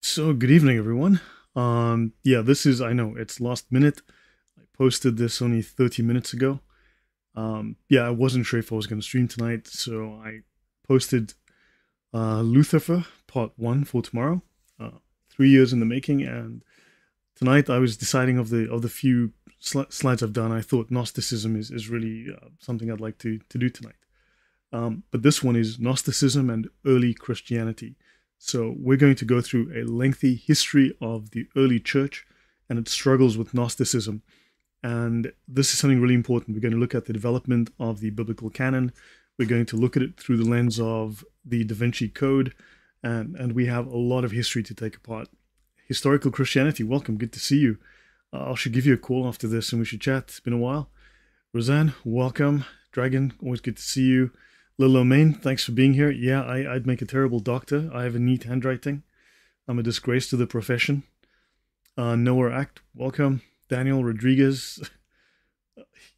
So good evening, everyone. Yeah, I know it's last minute. I posted this only 30 minutes ago. Yeah, I wasn't sure if I was going to stream tonight, so I posted Lucifer Part 1 for tomorrow. 3 years in the making, and tonight I was deciding of the few slides I've done. I thought Gnosticism is really something I'd like to do tonight. But this one is Gnosticism and early Christianity. So we're going to go through a lengthy history of the early church and its struggles with Gnosticism. And this is something really important. We're going to look at the development of the biblical canon. We're going to look at it through the lens of the Da Vinci Code. And we have a lot of history to take apart. Historical Christianity, welcome. Good to see you. I should give you a call after this and we should chat. It's been a while. Roseanne, welcome. Dragon, always good to see you. Lil Main, thanks for being here. Yeah, I'd make a terrible doctor. I have a neat handwriting. I'm a disgrace to the profession. Noah Act, welcome. Daniel Rodriguez.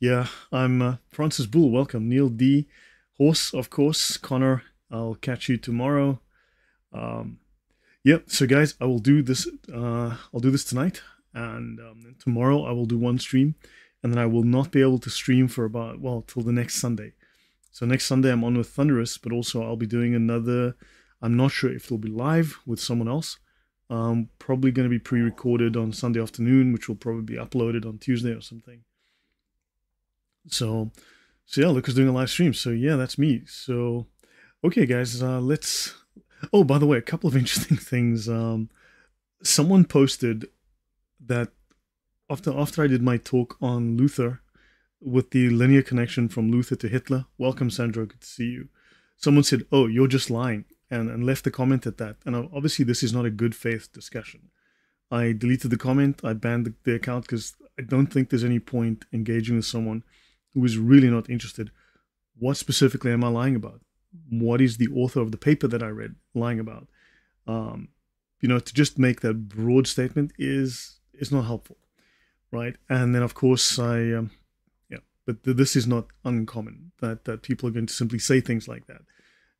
Yeah, I'm Francis Bull, welcome. Neil D. Horse, of course. Connor, I'll catch you tomorrow. Yep, so guys, I will do this. I'll do this tonight. And tomorrow I will do one stream. And then I will not be able to stream for about, well, till the next Sunday. So next Sunday I'm on with Thunderous, but also I'll be doing another, I'm not sure if it'll be live with someone else. Probably going to be pre-recorded on Sunday afternoon, which will probably be uploaded on Tuesday or something. So yeah, Lucas doing a live stream. So yeah, that's me. So, okay guys, oh, by the way, a couple of interesting things. Someone posted that after I did my talk on Luther, with the linear connection from Luther to Hitler. Welcome, Sandro. Good to see you. Someone said, oh, you're just lying, and left a comment at that. And obviously, this is not a good faith discussion. I deleted the comment. I banned the account because I don't think there's any point engaging with someone who is really not interested. What specifically am I lying about? What is the author of the paper that I read lying about? To just make that broad statement is not helpful, right? And then, of course, but this is not uncommon that people are going to simply say things like that,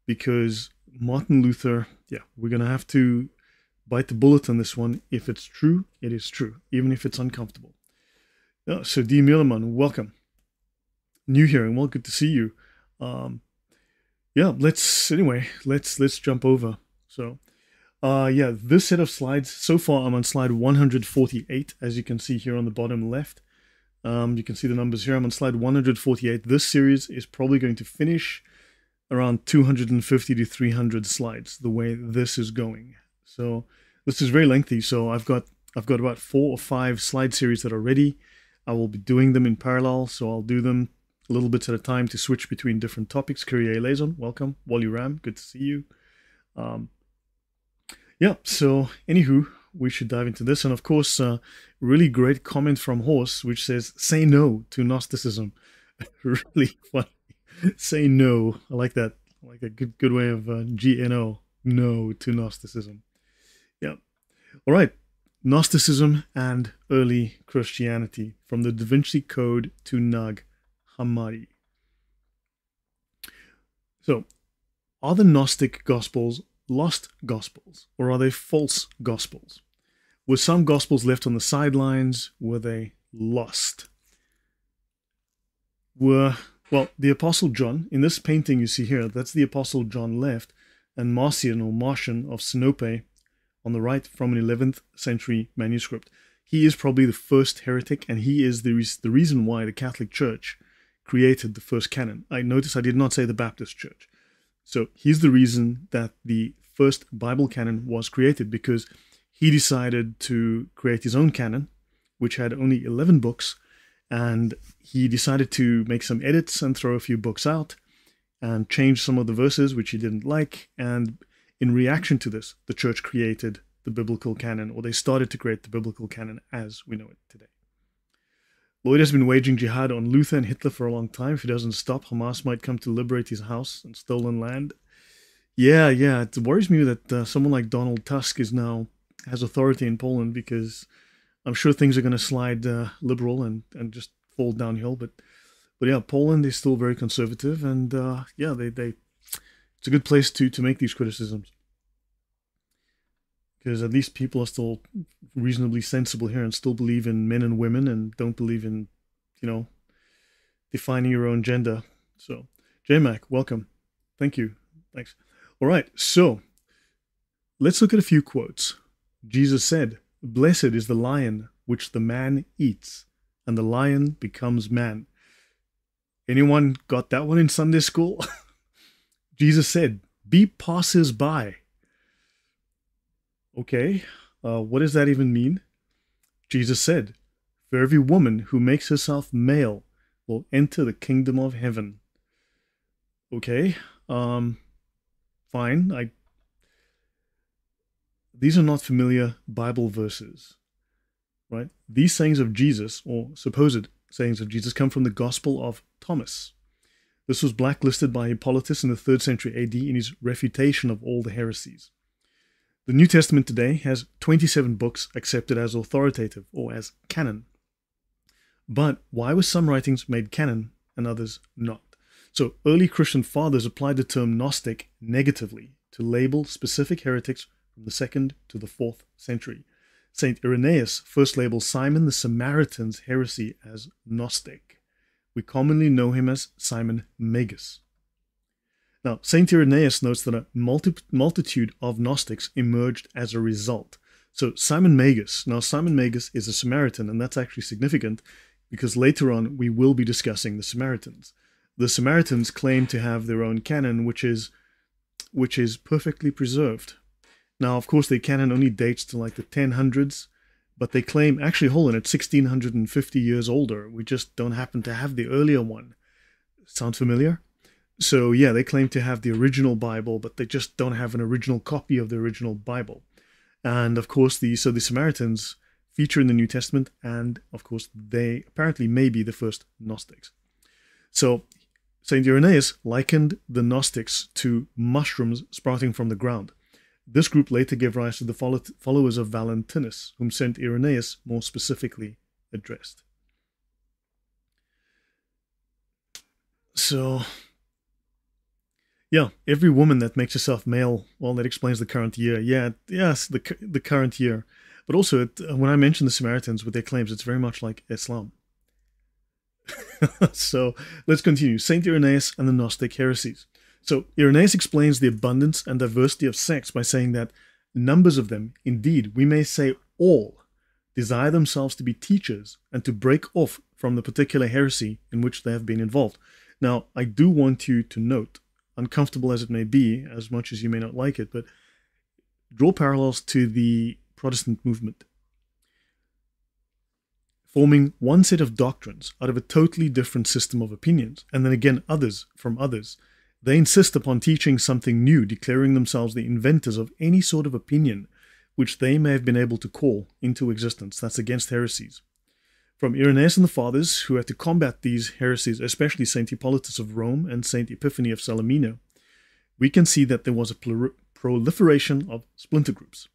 because Martin Luther, yeah, we're going to have to bite the bullet on this one. If it's true, it is true, even if it's uncomfortable. So D. Muellerman, welcome. New hearing, well, good to see you. Yeah, let's jump over. So, yeah, this set of slides, so far I'm on slide 148, as you can see here on the bottom left. You can see the numbers here. I'm on slide 148. This series is probably going to finish around 250 to 300 slides, the way this is going. So this is very lengthy. So I've got about 4 or 5 slide series that are ready. I will be doing them in parallel. So I'll do them a little bit at a time to switch between different topics. Kyrie Lazon, welcome. Wally Ram, good to see you. Yeah, so anywho, we should dive into this. And of course, really great comment from Horse, which says, say no to Gnosticism. Really funny. Say no. I like that. I like a good way of GNO. No to Gnosticism. Yeah. All right. Gnosticism and early Christianity, from the Da Vinci Code to Nag Hammadi. So, are the Gnostic Gospels lost Gospels, or are they false Gospels? Were some Gospels left on the sidelines? Were they lost? Well, the Apostle John, in this painting you see here, that's the Apostle John left, and Marcion or Marcion of Sinope on the right from an 11th century manuscript. He is probably the first heretic, and he is the reason why the Catholic Church created the first canon. I notice I did not say the Baptist Church. So he's the reason that the first Bible canon was created, because he decided to create his own canon, which had only 11 books, and he decided to make some edits and throw a few books out and change some of the verses which he didn't like. And in reaction to this, the church created the biblical canon, or they started to create the biblical canon as we know it today. Lloyd has been waging jihad on Luther and Hitler for a long time. If he doesn't stop, Hamas might come to liberate his house and stolen land. Yeah, it worries me that someone like Donald Tusk has authority in Poland, because I'm sure things are going to slide liberal and just fall downhill. But yeah, Poland is still very conservative, and it's a good place to make these criticisms. because at least people are still reasonably sensible here and still believe in men and women and don't believe in, defining your own gender. So, JMac, welcome. Thank you. Thanks. All right, so let's look at a few quotes. Jesus said, "Blessed is the lion which the man eats, and the lion becomes man." Anyone got that one in Sunday school? Jesus said, "Be passers-by." Okay, what does that even mean? Jesus said, "For every woman who makes herself male will enter the kingdom of heaven." Okay, fine. These are not familiar Bible verses, right? These sayings of Jesus, or supposed sayings of Jesus, come from the Gospel of Thomas. This was blacklisted by Hippolytus in the 3rd century AD in his refutation of all the heresies. The New Testament today has 27 books accepted as authoritative, or as canon. But why were some writings made canon and others not? So early Christian fathers applied the term Gnostic negatively to label specific heretics from the 2nd to the 4th century. Saint Irenaeus first labeled Simon the Samaritan's heresy as Gnostic. We commonly know him as Simon Magus. Now, Saint Irenaeus notes that a multitude of Gnostics emerged as a result. So Simon Magus is a Samaritan, and that's actually significant because later on we will be discussing the Samaritans. The Samaritans claim to have their own canon, which is perfectly preserved. Now, of course, their canon only dates to like the 1000s, but they claim, actually, hold on, it's 1650 years older. We just don't happen to have the earlier one. Sound familiar? So yeah, they claim to have the original Bible, but they just don't have an original copy of the original Bible. And of course, the Samaritans feature in the New Testament, and of course, they apparently may be the first Gnostics. So Saint Irenaeus likened the Gnostics to mushrooms sprouting from the ground. This group later gave rise to the followers of Valentinus, whom Saint Irenaeus more specifically addressed. So, yeah, every woman that makes herself male, well, that explains the current year. Yes, the current year. But also, when I mention the Samaritans with their claims, it's very much like Islam. So, let's continue. Saint Irenaeus and the Gnostic heresies. So, Irenaeus explains the abundance and diversity of sects by saying that numbers of them, indeed, we may say all, desire themselves to be teachers and to break off from the particular heresy in which they have been involved. Now, I do want you to note, uncomfortable as it may be, as much as you may not like it, but draw parallels to the Protestant movement. Forming one set of doctrines out of a totally different system of opinions, and then again others from others. They insist upon teaching something new, declaring themselves the inventors of any sort of opinion which they may have been able to call into existence. That's against heresies. From Irenaeus and the Fathers, who had to combat these heresies, especially St. Hippolytus of Rome and St. Epiphany of Salamina, we can see that there was a proliferation of splinter groups.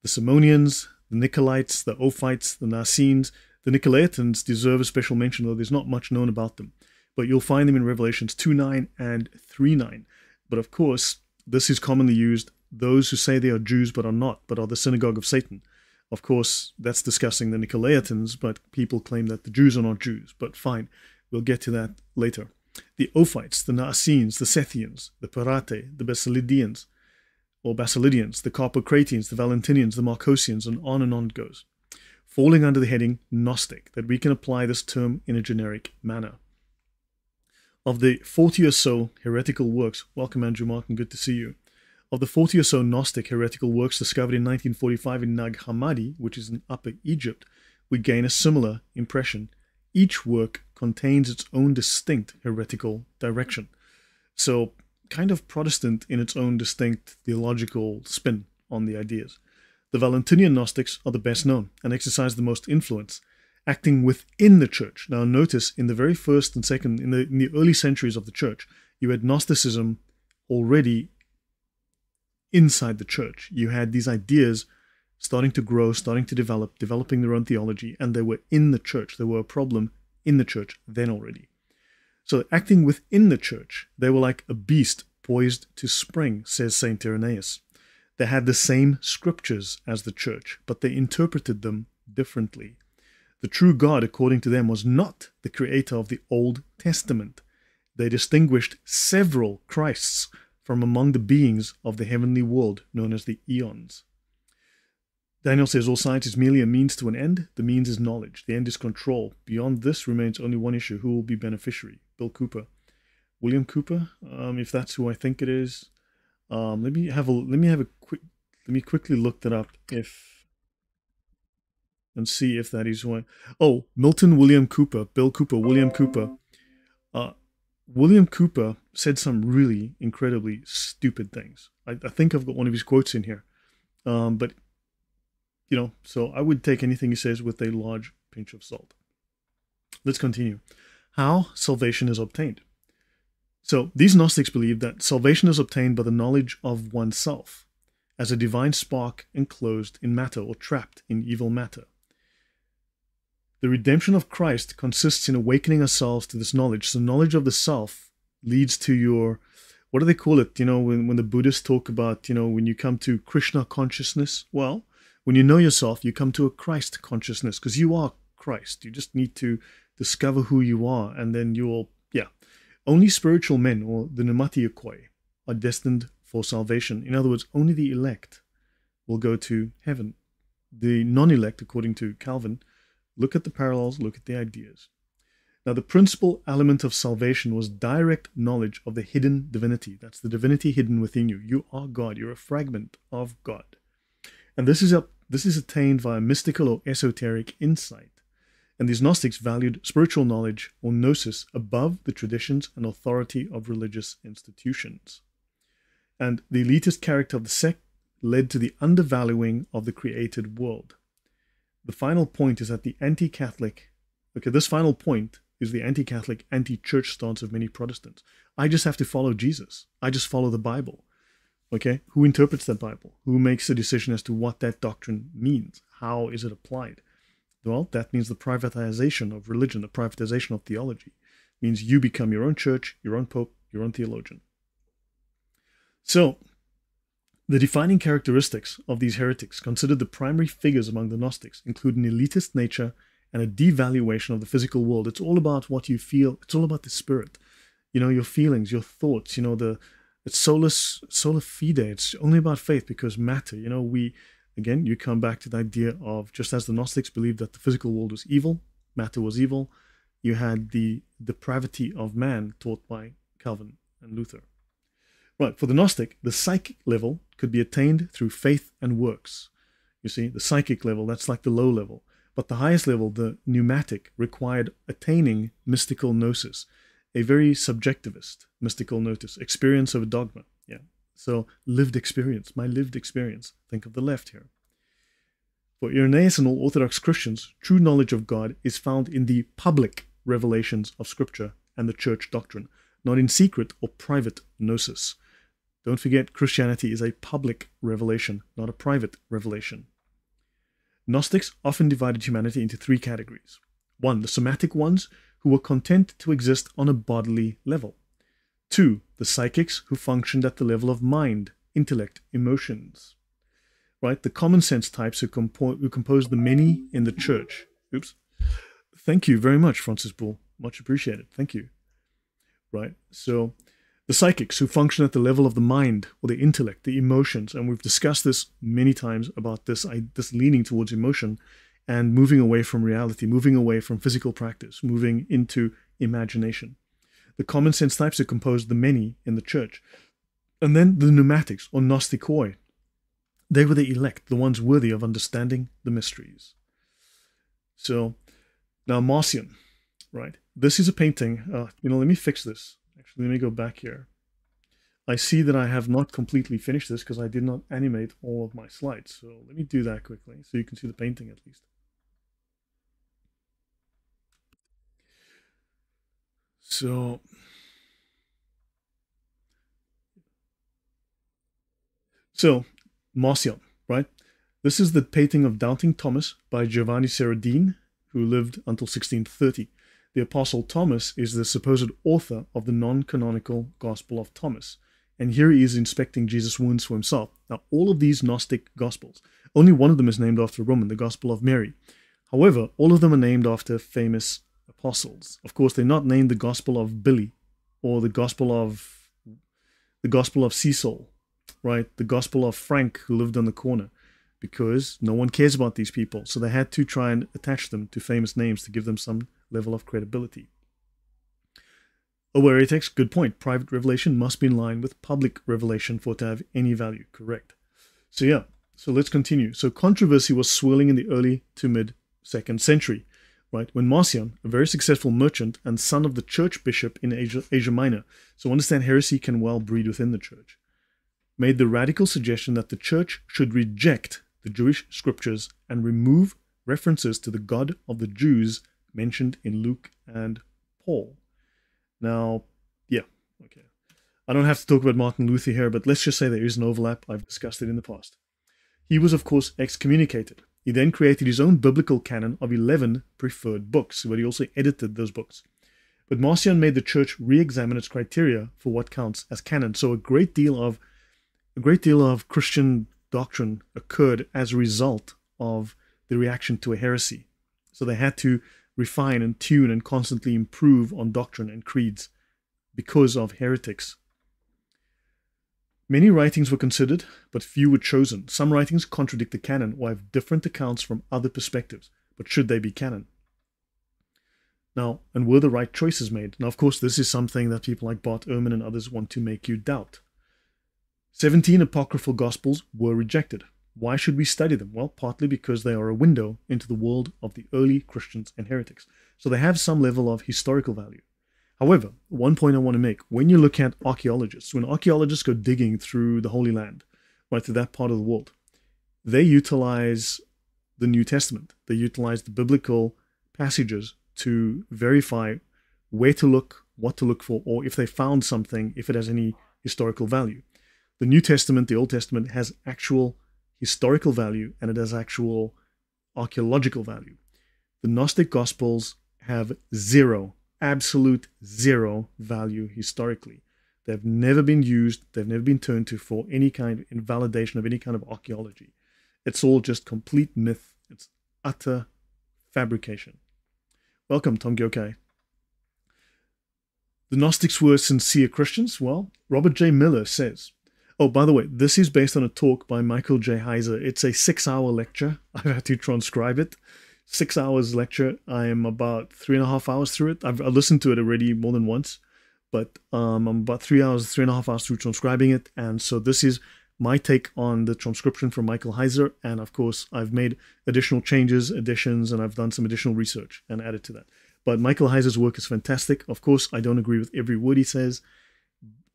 The Simonians, the Nicolaitans, the Ophites, the Nazarenes. The Nicolaitans deserve a special mention, though there's not much known about them. But you'll find them in Revelations 2:9 and 3:9. But of course, this is commonly used, those who say they are Jews but are not, but are the synagogue of Satan. Of course, that's discussing the Nicolaitans, but people claim that the Jews are not Jews. But fine, we'll get to that later. The Ophites, the Nazarenes, the Sethians, the Parate, the Basilidians, the Carpocratians, the Valentinians, the Marcosians, and on it goes. Falling under the heading Gnostic, that we can apply this term in a generic manner. Of the 40 or so heretical works, welcome Andrew Martin, good to see you. Of the 40 or so Gnostic heretical works discovered in 1945 in Nag Hammadi, which is in Upper Egypt, we gain a similar impression. Each work contains its own distinct heretical direction. So, kind of Protestant in its own distinct theological spin on the ideas. The Valentinian Gnostics are the best known and exercise the most influence, acting within the church. Now notice, in the very first and second, in the early centuries of the church, you had Gnosticism already inside the church. You had these ideas starting to grow, starting to develop, developing their own theology, and they were in the church. They were a problem in the church then already. So acting within the church, they were like a beast poised to spring, says St. Irenaeus. They had the same scriptures as the church, but they interpreted them differently. The true God, according to them, was not the creator of the Old Testament. They distinguished several Christs from among the beings of the heavenly world, known as the eons. Daniel says all science is merely a means to an end. The means is knowledge. The end is control. Beyond this remains only one issue: who will be beneficiary? Bill Cooper. William Cooper, if that's who I think it is. Let me quickly look that up and see if that is one. Oh, Milton William Cooper, Bill Cooper, William Cooper. William Cooper said some really incredibly stupid things. I think I've got one of his quotes in here. But, so I would take anything he says with a large pinch of salt. Let's continue. How salvation is obtained. So these Gnostics believe that salvation is obtained by the knowledge of oneself, as a divine spark enclosed in matter or trapped in evil matter. The redemption of Christ consists in awakening ourselves to this knowledge. So knowledge of the self leads to your, what do they call it? When the Buddhists talk about, when you come to Krishna consciousness, well, when you know yourself, you come to a Christ consciousness, because you are Christ. You just need to discover who you are, and then you'll, Only spiritual men, or the Numatiyakoi, are destined for salvation. In other words, only the elect will go to heaven. The non-elect, according to Calvin, look at the parallels, look at the ideas. Now, the principal element of salvation was direct knowledge of the hidden divinity. That's the divinity hidden within you. You are God. You're a fragment of God. And this is attained via mystical or esoteric insight. And these Gnostics valued spiritual knowledge, or gnosis, above the traditions and authority of religious institutions. And the elitist character of the sect led to the undervaluing of the created world. The final point is that the anti-Catholic, this final point is the anti-Catholic, anti-church stance of many Protestants. I just have to follow Jesus. I just follow the Bible. Okay? Who interprets that Bible? Who makes the decision as to what that doctrine means? How is it applied? Well, that means the privatization of religion, the privatization of theology. It means you become your own church, your own pope, your own theologian. So, the defining characteristics of these heretics, considered the primary figures among the Gnostics, include an elitist nature and a devaluation of the physical world. It's all about what you feel. It's all about the spirit. Your feelings, your thoughts, it's sola fide. It's only about faith, because matter, again, you come back to the idea of, just as the Gnostics believed that the physical world was evil, matter was evil, you had the depravity of man taught by Calvin and Luther. Right, for the Gnostic, the psychic level could be attained through faith and works. You see, the psychic level, that's like the low level. But the highest level, the pneumatic, required attaining mystical gnosis, a very subjectivist mystical gnosis, experience of a dogma. Yeah. So lived experience, my lived experience. Think of the left here. For Irenaeus and all Orthodox Christians, true knowledge of God is found in the public revelations of Scripture and the church doctrine, not in secret or private gnosis. Don't forget, Christianity is a public revelation, not a private revelation. Gnostics often divided humanity into three categories. 1. The somatic ones, who were content to exist on a bodily level. 2. The psychics, who functioned at the level of mind, intellect, emotions. Right? The common sense types who composed the many in the church. Oops. Thank you very much, Francis Bull. Much appreciated. Thank you. Right? So, the psychics, who function at the level of the mind or the intellect, the emotions, and we've discussed this many times about this leaning towards emotion and moving away from reality, moving away from physical practice, moving into imagination. The common sense types who composed the many in the church. And then the pneumatics, or gnostikoi. They were the elect, the ones worthy of understanding the mysteries. So, now Marcion, right? This is a painting. Let me fix this. Actually, let me go back here. I see that I have not completely finished this because I did not animate all of my slides. So let me do that quickly so you can see the painting at least. So Marcion, right? This is the painting of Doubting Thomas by Giovanni Seradine, who lived until 1630. The Apostle Thomas is the supposed author of the non-canonical Gospel of Thomas. And here he is inspecting Jesus' wounds for himself. Now, all of these Gnostic Gospels, only one of them is named after a woman, the Gospel of Mary. However, all of them are named after famous apostles. Of course, they're not named the Gospel of Billy or the Gospel of Cecil, right? The Gospel of Frank, who lived on the corner, because no one cares about these people. So they had to try and attach them to famous names to give them some level of credibility. Heretics, good point. Private revelation must be in line with public revelation for it to have any value. Correct. So yeah, so let's continue. So controversy was swirling in the early to mid 2nd century, right? When Marcion, a very successful merchant and son of the church bishop in Asia Minor, so understand heresy can well breed within the church, made the radical suggestion that the church should reject the Jewish scriptures and remove references to the God of the Jews mentioned in Luke and Paul. Now, yeah, okay. I don't have to talk about Martin Luther here, but let's just say there is an overlap. I've discussed it in the past. He was, of course, excommunicated. He then created his own biblical canon of 11 preferred books, but he also edited those books. But Marcion made the church re-examine its criteria for what counts as canon. So a great deal of Christian doctrine occurred as a result of the reaction to a heresy. So they had to refine and tune and constantly improve on doctrine and creeds because of heretics. Many writings were considered, but few were chosen. Some writings contradict the canon or have different accounts from other perspectives, but should they be canon? Now, and were the right choices made? Now, of course, this is something that people like Bart Ehrman and others want to make you doubt. 17 apocryphal gospels were rejected. Why should we study them? Well, partly because they are a window into the world of the early Christians and heretics. So they have some level of historical value. However, one point I want to make, when you look at archaeologists, when archaeologists go digging through the Holy Land, right, to that part of the world, they utilize the New Testament. They utilize the biblical passages to verify where to look, what to look for, or if they found something, if it has any historical value. The New Testament, the Old Testament, has actual historical value and it has actual archaeological value. The Gnostic Gospels have zero, absolute zero value historically. They've never been used, they've never been turned to for any kind of invalidation of any kind of archaeology. It's all just complete myth. It's utter fabrication. Welcome, Tom Gyokai. The Gnostics were sincere Christians? Well, Robert J. Miller says, oh, by the way, this is based on a talk by Michael J. Heiser. It's a 6-hour lecture. I've had to transcribe it. 6 hours lecture. I am about 3.5 hours through it. I've listened to it already more than once, but I'm about 3.5 hours through transcribing it. And so this is my take on the transcription from Michael Heiser. And of course, I've made additional changes, additions, and I've done some additional research and added to that. But Michael Heiser's work is fantastic. Of course, I don't agree with every word he says,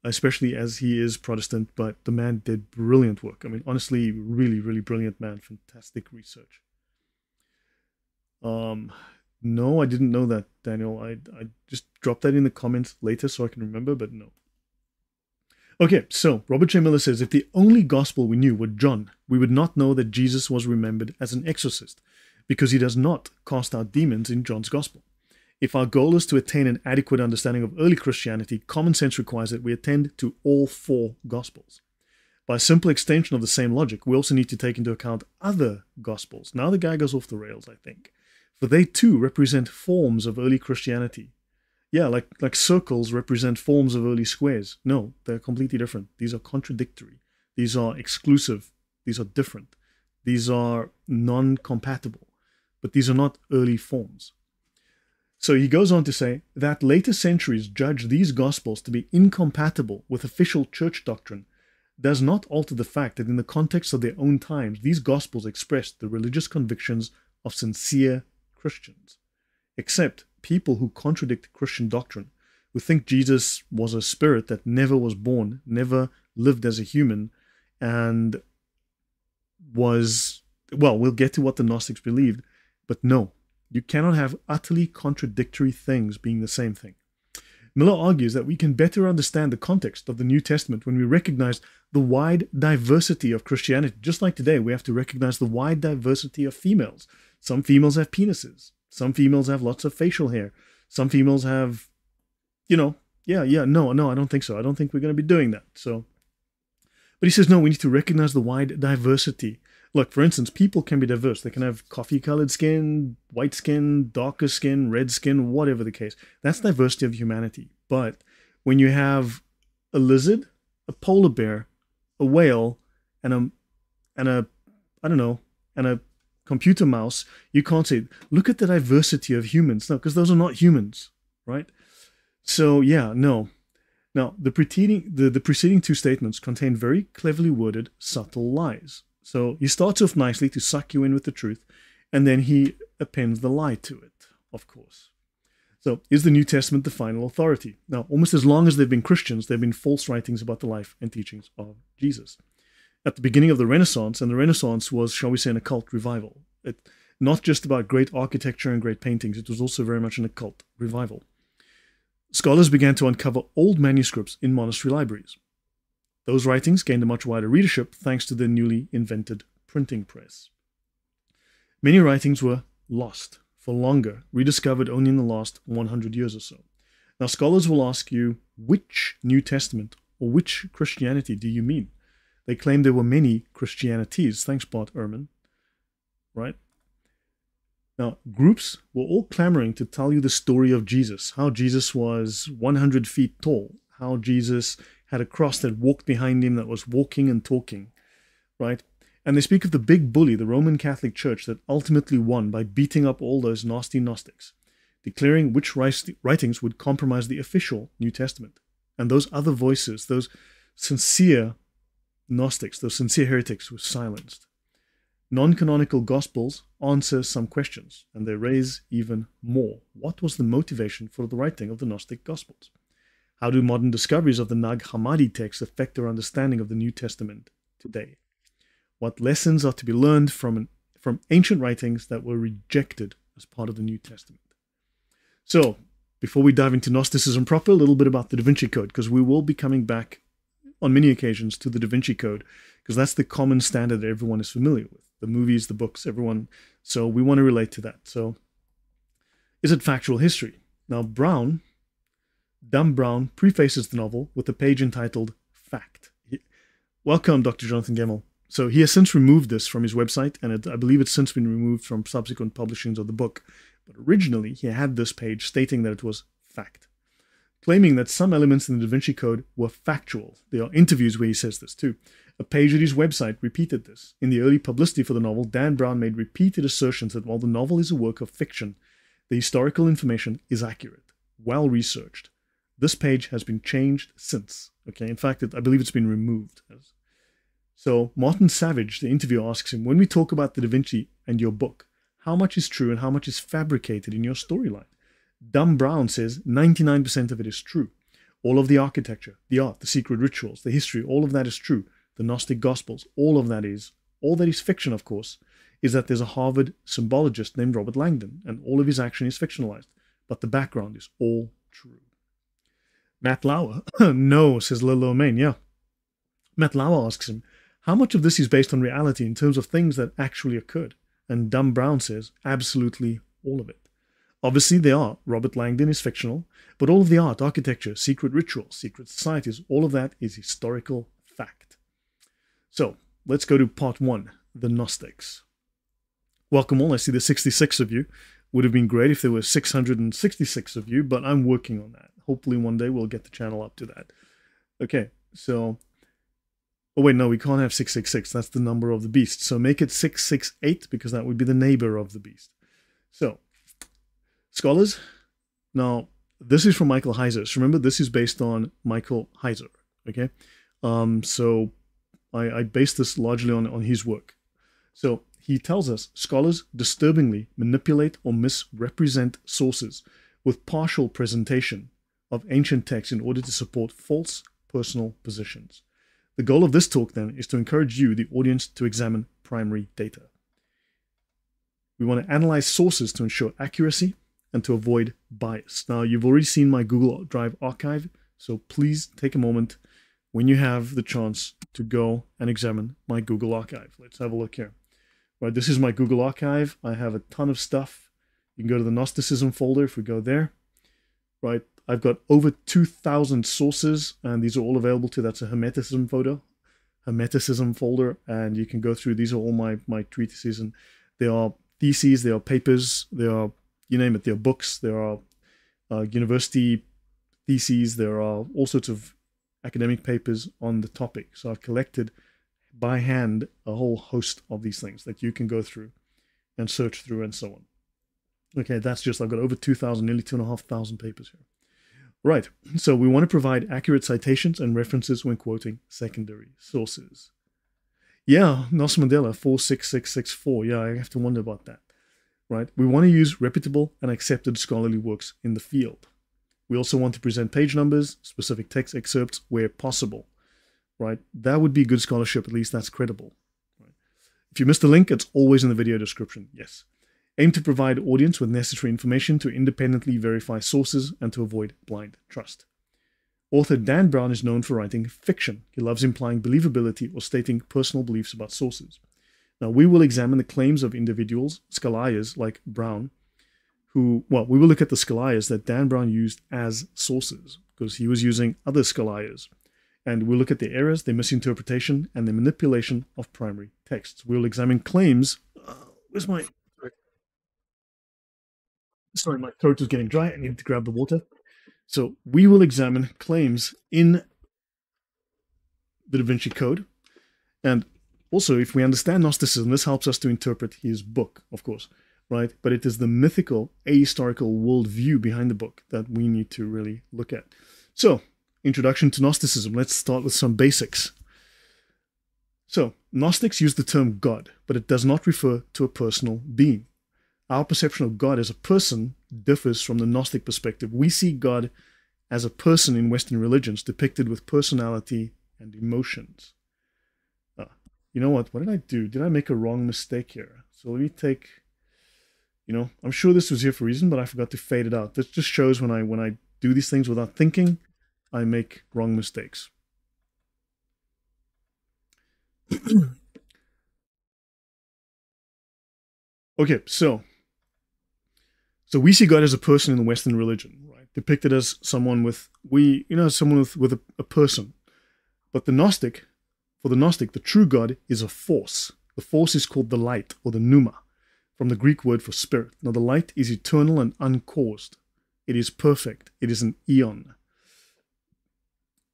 especially as he is Protestant, but the man did brilliant work. I mean, honestly, really, really brilliant man. Fantastic research. No, I didn't know that, Daniel. I just dropped that in the comments later so I can remember, but no. Okay, so Robert J. Miller says, if the only gospel we knew were John, we would not know that Jesus was remembered as an exorcist, because he does not cast out demons in John's gospel. If our goal is to attain an adequate understanding of early Christianity, common sense requires that we attend to all 4 gospels. By a simple extension of the same logic, we also need to take into account other gospels. Now the guy goes off the rails, I think. For they too represent forms of early Christianity. Yeah, like circles represent forms of early squares. No, they're completely different. These are contradictory. These are exclusive. These are different. These are non-compatible. But these are not early forms. So he goes on to say that later centuries judged these gospels to be incompatible with official church doctrine does not alter the fact that in the context of their own times, these gospels expressed the religious convictions of sincere Christians. Except people who contradict Christian doctrine, who think Jesus was a spirit that never was born, never lived as a human, and was, well, we'll get to what the Gnostics believed, but no, you cannot have utterly contradictory things being the same thing. Miller argues that we can better understand the context of the New Testament when we recognize the wide diversity of Christianity. Just like today, we have to recognize the wide diversity of females. Some females have penises. Some females have lots of facial hair. Some females have, you no, I don't think so. I don't think we're going to be doing that. So, but he says, no, we need to recognize the wide diversity. Look, for instance, people can be diverse. They can have coffee-colored skin, white skin, darker skin, red skin, whatever the case. That's diversity of humanity. But when you have a lizard, a polar bear, a whale, and a I don't know, and a computer mouse, you can't say, look at the diversity of humans. No, because those are not humans, right? So yeah, no. Now, the preceding two statements contain very cleverly worded, subtle lies. So he starts off nicely to suck you in with the truth, and then he appends the lie to it, of course. So, is the New Testament the final authority? Now, almost as long as they've been Christians, there have been false writings about the life and teachings of Jesus. At the beginning of the Renaissance, and the Renaissance was, shall we say, an occult revival. Not just about great architecture and great paintings, it was also very much an occult revival. Scholars began to uncover old manuscripts in monastery libraries. Those writings gained a much wider readership thanks to the newly invented printing press. Many writings were lost for longer, rediscovered only in the last 100 years or so. Now, scholars will ask you, which New Testament or which Christianity do you mean? They claim there were many Christianities. Thanks, Bart Ehrman. Right? Now, groups were all clamoring to tell you the story of Jesus, how Jesus was 100 feet tall, how Jesus had a cross that walked behind him that was walking and talking, right? And they speak of the big bully, the Roman Catholic Church, that ultimately won by beating up all those nasty Gnostics, declaring which writings would compromise the official New Testament. And those other voices, those sincere Gnostics, those sincere heretics, were silenced. Non-canonical Gospels answer some questions, and they raise even more. What was the motivation for the writing of the Gnostic Gospels? How do modern discoveries of the Nag Hammadi text affect our understanding of the New Testament today? What lessons are to be learned from ancient writings that were rejected as part of the New Testament? So, before we dive into Gnosticism proper, a little bit about the Da Vinci Code, because we will be coming back on many occasions to the Da Vinci Code, because that's the common standard that everyone is familiar with. The movies, the books, everyone. So we want to relate to that. So, is it factual history? Now, Dumb Brown prefaces the novel with a page entitled Fact. Welcome, Dr. Jonathan Gemmell. So he has since removed this from his website, and I believe it's since been removed from subsequent publishings of the book. But originally, he had this page stating that it was fact, claiming that some elements in the Da Vinci Code were factual. There are interviews where he says this too. A page at his website repeated this. In the early publicity for the novel, Dan Brown made repeated assertions that while the novel is a work of fiction, the historical information is accurate, well-researched. This page has been changed since. Okay, in fact, I believe it's been removed. So Martin Savage, the interviewer, asks him, when we talk about the Da Vinci and your book, how much is true and how much is fabricated in your storyline? Dumb Brown says 99% of it is true. All of the architecture, the art, the secret rituals, the history, all of that is true. The Gnostic Gospels, all that is fiction, of course, is that there's a Harvard symbologist named Robert Langdon, and all of his action is fictionalized. But the background is all true. Matt Lauer, no, says Lilo Main, yeah. Matt Lauer asks him, how much of this is based on reality in terms of things that actually occurred? And Dumb Brown says, absolutely all of it. Obviously, they are. Robert Langdon is fictional, but all of the art, architecture, secret rituals, secret societies, all of that is historical fact. So, let's go to part 1, the Gnostics. Welcome all, I see there's 66 of you. Would have been great if there were 666 of you, but I'm working on that. Hopefully one day we'll get the channel up to that. Okay, so... Oh wait, no, we can't have 666. That's the number of the beast. So make it 668 because that would be the neighbor of the beast. So, scholars. Now, this is from Michael Heiser. So remember, this is based on Michael Heiser. Okay, so I based this largely on his work. So he tells us scholars disturbingly manipulate or misrepresent sources with partial presentation of ancient texts in order to support false personal positions. The goal of this talk, then, is to encourage you, the audience, to examine primary data. We want to analyze sources to ensure accuracy and to avoid bias. Now, you've already seen my Google Drive archive, so please take a moment when you have the chance to go and examine my Google archive. Let's have a look here. Right, this is my Google archive. I have a ton of stuff. You can go to the Gnosticism folder if we go there. Right, I've got over 2,000 sources, and these are all available to. That's a Hermeticism folder, and you can go through. These are all my treatises, and there are theses, there are papers, there are, you name it, there are books, there are university theses, there are all sorts of academic papers on the topic. So I've collected by hand a whole host of these things that you can go through and search through and so on. Okay, that's just, I've got over 2,000, nearly 2,500 papers here. Right, so we want to provide accurate citations and references when quoting secondary sources. Yeah, Nelson Mandela, 46664. Yeah, I have to wonder about that. Right, we want to use reputable and accepted scholarly works in the field. We also want to present page numbers, specific text excerpts where possible. Right, that would be good scholarship, at least that's credible. Right. If you missed a link, it's always in the video description, yes. Aim to provide audience with necessary information to independently verify sources and to avoid blind trust. Author Dan Brown is known for writing fiction. He loves implying believability or stating personal beliefs about sources. Now, we will examine the claims of individuals, scholars like Brown, we will look at the scholars that Dan Brown used as sources, because he was using other scholars. And we'll look at their errors, their misinterpretation, and their manipulation of primary texts. We'll examine claims. Where's my... Sorry, my throat was getting dry. I needed to grab the water. So we will examine claims in the Da Vinci Code. And also, if we understand Gnosticism, this helps us to interpret his book, of course, right? But it is the mythical, ahistorical worldview behind the book that we need to really look at. So, introduction to Gnosticism. Let's start with some basics. So, Gnostics use the term God, but it does not refer to a personal being. Our perception of God as a person differs from the Gnostic perspective. We see God as a person in Western religions depicted with personality and emotions. You know what? What did I do? Did I make a wrong mistake here? So let me take, I'm sure this was here for a reason, but I forgot to fade it out. This just shows when I do these things without thinking, I make wrong mistakes. Okay, so we see God as a person in the Western religion, right? Depicted as someone with a person. But for the Gnostic, the true God is a force. The force is called the light, or the pneuma, from the Greek word for spirit. Now, the light is eternal and uncaused. It is perfect. It is an eon.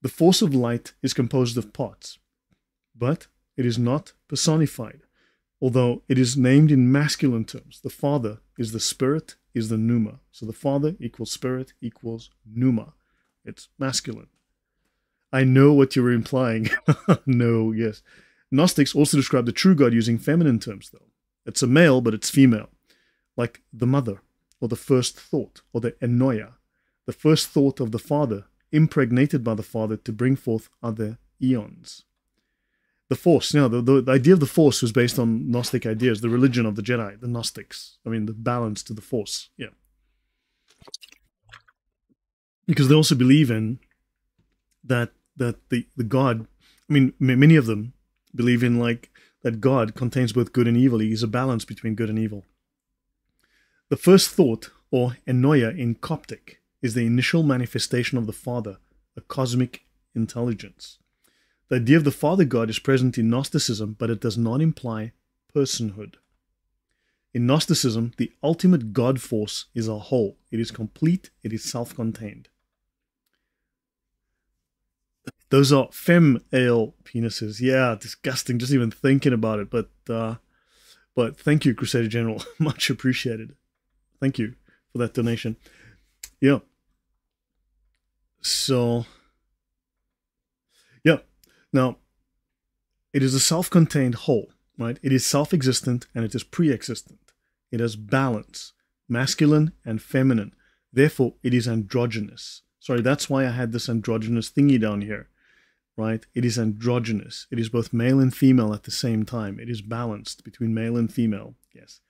The force of light is composed of parts, but it is not personified, although it is named in masculine terms. The Father is the Spirit, is the pneuma. So the Father equals Spirit equals pneuma. It's masculine. I know what you were implying. No, yes. Gnostics also describe the true God using feminine terms, though. It's a male, but it's female. Like the mother, or the first thought, or the enoia, the first thought of the Father, impregnated by the Father to bring forth other eons. The Force, the idea of the Force was based on Gnostic ideas, the religion of the Jedi, the Gnostics. I mean, the balance to the Force, yeah. Because they also believe in that the God, many of them believe in that God contains both good and evil. He is a balance between good and evil. The first thought, or enoia in Coptic, is the initial manifestation of the Father, a cosmic intelligence. The idea of the Father God is present in Gnosticism, but it does not imply personhood. In Gnosticism, the ultimate God force is a whole. It is complete. It is self-contained. Those are fem-ale penises. Yeah, disgusting. Just even thinking about it. But thank you, Crusader General. Much appreciated. Thank you for that donation. Yeah. So, yeah. Now, it is a self-contained whole, right? It is self-existent and it is pre-existent. It has balance, masculine and feminine. Therefore, it is androgynous. Sorry, that's why I had this androgynous thingy down here, right? It is androgynous. It is both male and female at the same time. It is balanced between male and female, yes.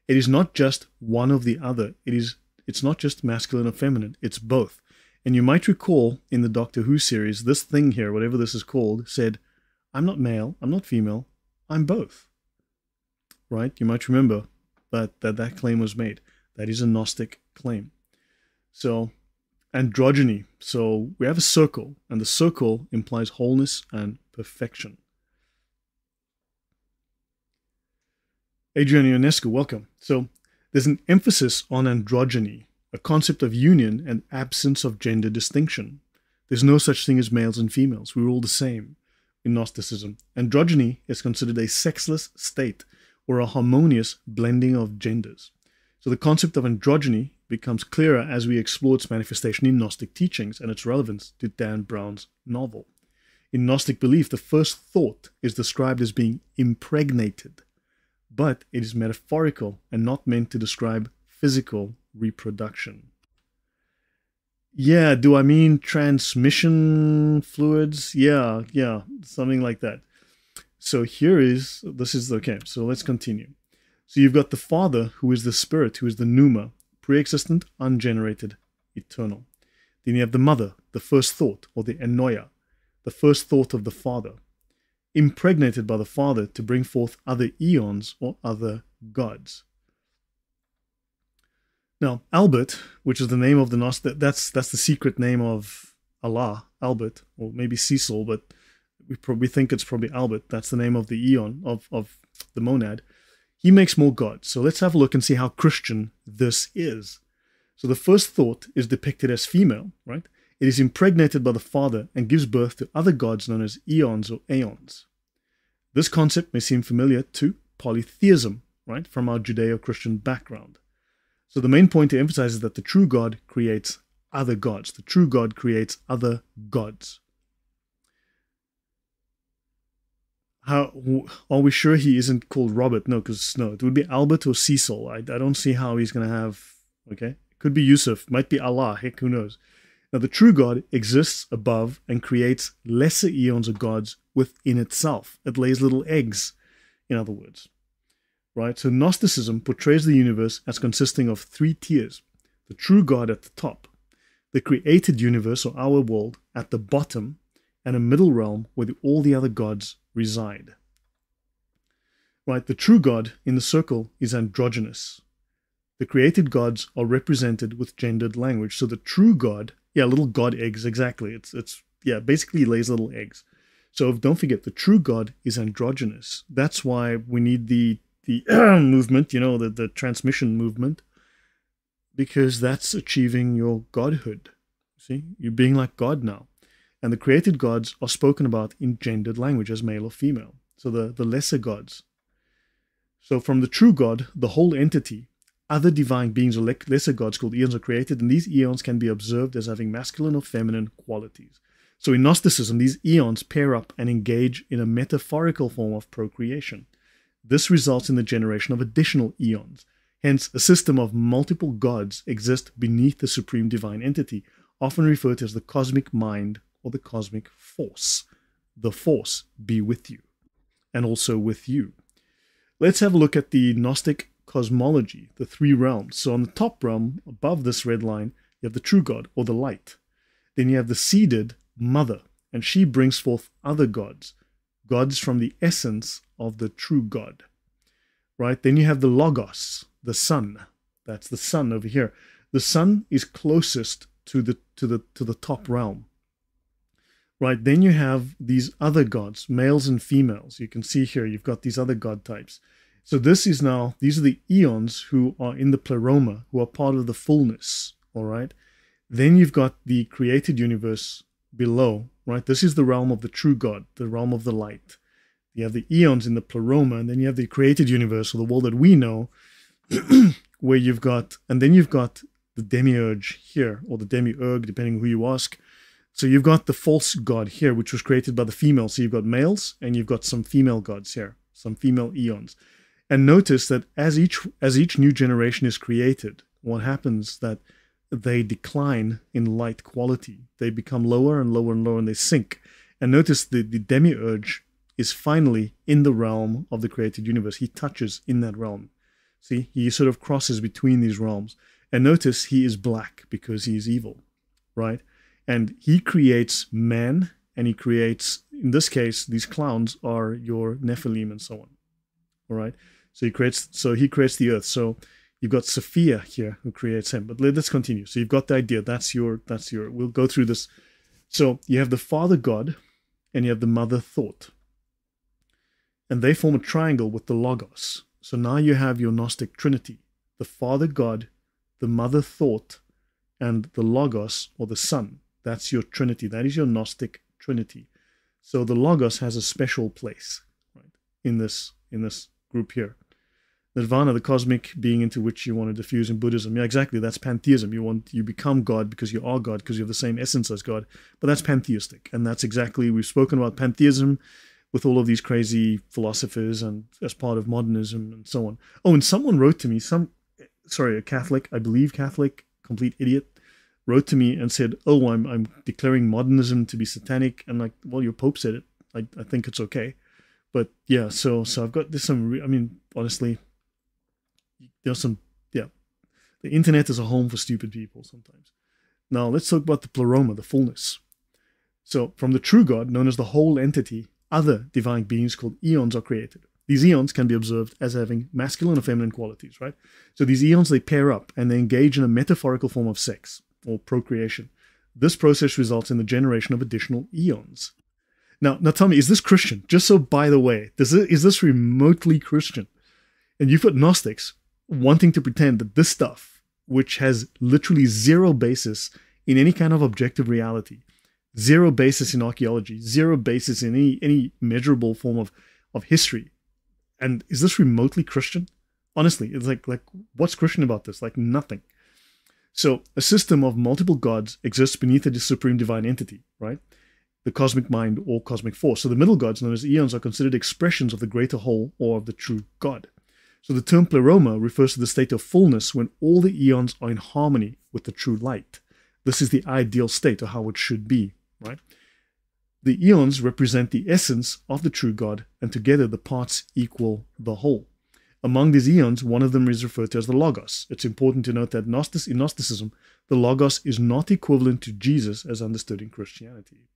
It is not just one of the other. It's not just masculine or feminine. It's both. And you might recall in the Doctor Who series, this thing here, whatever this is called, said, I'm not male, I'm not female, I'm both. Right? You might remember that claim was made. That is a Gnostic claim. So androgyny. So we have a circle, and the circle implies wholeness and perfection. Adrian Ionescu, welcome. So there's an emphasis on androgyny, a concept of union and absence of gender distinction. There's no such thing as males and females. We're all the same in Gnosticism. Androgyny is considered a sexless state or a harmonious blending of genders. So the concept of androgyny becomes clearer as we explore its manifestation in Gnostic teachings and its relevance to Dan Brown's novel. In Gnostic belief, the first thought is described as being impregnated, but it is metaphorical and not meant to describe physical reproduction. Yeah, do I mean transmission fluids? Yeah, something like that. So okay, so let's continue. So you've got the Father, who is the Spirit, who is the pneuma, pre-existent, ungenerated, eternal. Then you have the Mother, the first thought, or the ennoia, the first thought of the Father, impregnated by the Father to bring forth other eons or other gods. Now, Albert, which is the name of the Gnostic, that's the secret name of Allah, Albert, or maybe Cecil, but we think it's probably Albert. That's the name of the eon, of the monad. He makes more gods. So let's have a look and see how Christian this is. So the first thought is depicted as female, right? It is impregnated by the Father and gives birth to other gods known as eons or aeons. This concept may seem familiar to polytheism, right, from our Judeo-Christian background. So the main point to emphasize is that the true God creates other gods. The true God creates other gods. How are we sure he isn't called Robert? No, it would be Albert or Cecil. I don't see how he's going to have, okay? It could be Yusuf, might be Allah, heck, who knows? Now, the true God exists above and creates lesser eons of gods within itself. It lays little eggs, in other words. Right? So Gnosticism portrays the universe as consisting of three tiers. The true God at the top, the created universe or our world at the bottom, and a middle realm where all the other gods reside. Right? The true God in the circle is androgynous. The created gods are represented with gendered language. So the true God, little god eggs, exactly. It's basically lays little eggs. So don't forget, the true God is androgynous. That's why we need the movement, the transmission movement, because that's achieving your godhood. See, you're being like God now. And the created gods are spoken about in gendered language as male or female. So the lesser gods. So from the true God, the whole entity, other divine beings or lesser gods called eons are created, and these eons can be observed as having masculine or feminine qualities. So in Gnosticism, these eons pair up and engage in a metaphorical form of procreation. This results in the generation of additional eons. Hence, a system of multiple gods exists beneath the supreme divine entity, often referred to as the cosmic mind or the cosmic force. The force be with you, and also with you. Let's have a look at the Gnostic cosmology, the three realms. So on the top realm, above this red line, you have the true God, or the light. Then you have the seeded mother, and she brings forth other gods, gods from the essence of the true God. Right? Then you have the logos, the sun. That's the sun over here. The sun is closest to the top realm. Right? Then you have these other gods, males and females. You can see here, you've got these other god types. So these are the eons who are in the pleroma, who are part of the fullness. All right? Then you've got the created universe below, right? This is the realm of the true God, the realm of the light. You have the eons in the pleroma, and then you have the created universe, or the world that we know, where you've got the demiurge here, or the demiurge, depending who you ask. So you've got the false god here, which was created by the female. So you've got males, and you've got some female gods here, some female eons. And notice that as each new generation is created, what happens that they decline in light quality. They become lower and lower and lower, and they sink. And notice the demiurge is finally in the realm of the created universe. He touches in that realm. See, he sort of crosses between these realms. And notice he is black because he is evil, right? And he creates man, and he creates, in this case, these clowns are your Nephilim and so on. All right? So he creates the earth. So You've got Sophia here who creates him. But let's continue. So you've got the idea. That's your, we'll go through this. So you have the Father God and you have the Mother Thought. And they form a triangle with the Logos. So now you have your Gnostic Trinity. The Father God, the Mother Thought, and the Logos, or the Son. That's your Trinity. That is your Gnostic Trinity. So the Logos has a special place, right, in this group here. Nirvana, the cosmic being into which you want to diffuse in Buddhism. Yeah, exactly. That's pantheism. You become God because you are God, because you have the same essence as God. But that's pantheistic. And that's exactly, we've spoken about pantheism with all of these crazy philosophers and as part of modernism and so on. Oh, and someone wrote to me, a Catholic, I believe Catholic, complete idiot, wrote to me and said, oh, I'm declaring modernism to be satanic. And like, well, your Pope said it. I think it's okay. But yeah, so I've got this I mean, honestly, there's some, yeah, the internet is a home for stupid people sometimes. Now let's talk about the pleroma, the fullness. So from the true God, known as the whole entity, other divine beings called eons are created. These eons can be observed as having masculine or feminine qualities, right? So these eons, they pair up and they engage in a metaphorical form of sex or procreation. This process results in the generation of additional eons. Now tell me, is this Christian? Just so by the way, is this remotely Christian? And you've got Gnostics wanting to pretend that this stuff, which has literally zero basis in any kind of objective reality, zero basis in archaeology, zero basis in any measurable form of history. And is this remotely Christian? Honestly, it's like what's Christian about this? Like nothing. So a system of multiple gods exists beneath a supreme divine entity, right? The cosmic mind or cosmic force. So the middle gods, known as eons, are considered expressions of the greater whole or of the true God. So the term pleroma refers to the state of fullness when all the eons are in harmony with the true light. This is the ideal state, or how it should be, right? The eons represent the essence of the true God, and together the parts equal the whole. Among these eons, one of them is referred to as the Logos. It's important to note that in Gnosticism, the Logos is not equivalent to Jesus as understood in Christianity.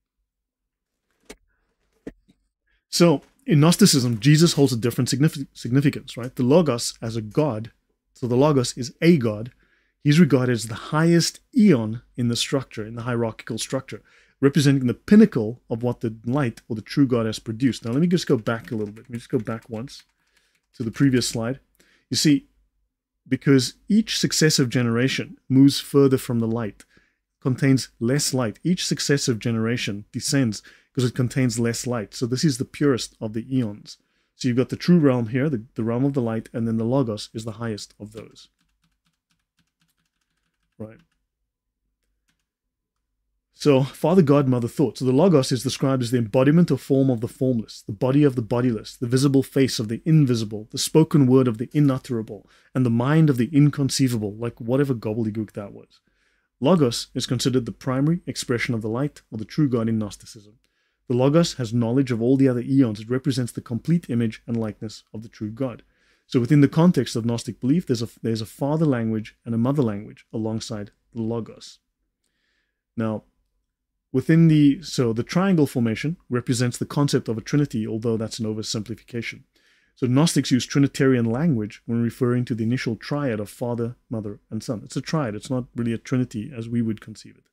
So, in Gnosticism, Jesus holds a different significance, right? The Logos as a God, so the Logos is a God. He's regarded as the highest eon in the structure, in the hierarchical structure, representing the pinnacle of what the light or the true God has produced. Now, let me just go back a little bit. Let me just go back once to the previous slide. You see, because each successive generation moves further from the light, contains less light. Each successive generation descends because it contains less light. So this is the purest of the eons. So you've got the true realm here, the realm of the light, and then the Logos is the highest of those. Right. So, Father God, Mother Thought. So the Logos is described as the embodiment or form of the formless, the body of the bodiless, the visible face of the invisible, the spoken word of the unutterable, and the mind of the inconceivable, like whatever gobbledygook that was. Logos is considered the primary expression of the light or the true God in Gnosticism. The Logos has knowledge of all the other eons. It represents the complete image and likeness of the true God. So within the context of Gnostic belief, there's a father language and a mother language alongside the Logos. Now, the triangle formation represents the concept of a trinity, although that's an oversimplification. So Gnostics use Trinitarian language when referring to the initial triad of Father, Mother, and Son. It's a triad. It's not really a trinity as we would conceive it.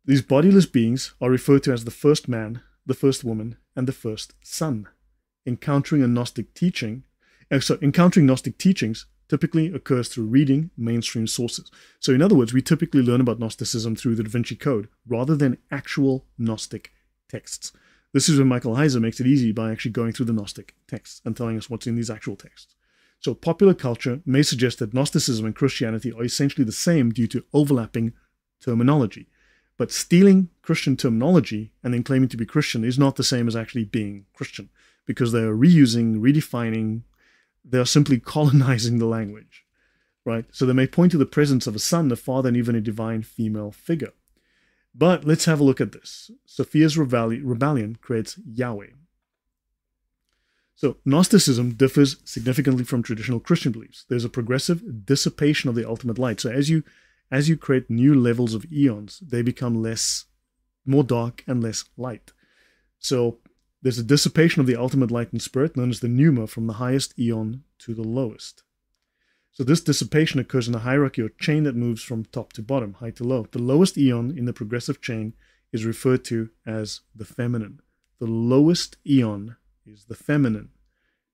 These bodiless beings are referred to as the first man, the first woman, and the first son. Encountering Gnostic teachings typically occurs through reading mainstream sources. So in other words, we typically learn about Gnosticism through the Da Vinci Code rather than actual Gnostic texts. This is where Michael Heiser makes it easy by actually going through the Gnostic texts and telling us what's in these actual texts. So popular culture may suggest that Gnosticism and Christianity are essentially the same due to overlapping terminology. But stealing Christian terminology and then claiming to be Christian is not the same as actually being Christian, because they are reusing, redefining, they are simply colonizing the language, right? So they may point to the presence of a son, a father, and even a divine female figure. But let's have a look at this. Sophia's rebellion creates Yahweh. So Gnosticism differs significantly from traditional Christian beliefs. There's a progressive dissipation of the ultimate light. So as you create new levels of eons, they become more dark and less light. So there's a dissipation of the ultimate light and spirit known as the pneuma from the highest eon to the lowest. So this dissipation occurs in a hierarchy or chain that moves from top to bottom, high to low. The lowest eon in the progressive chain is referred to as the feminine. The lowest eon is the feminine.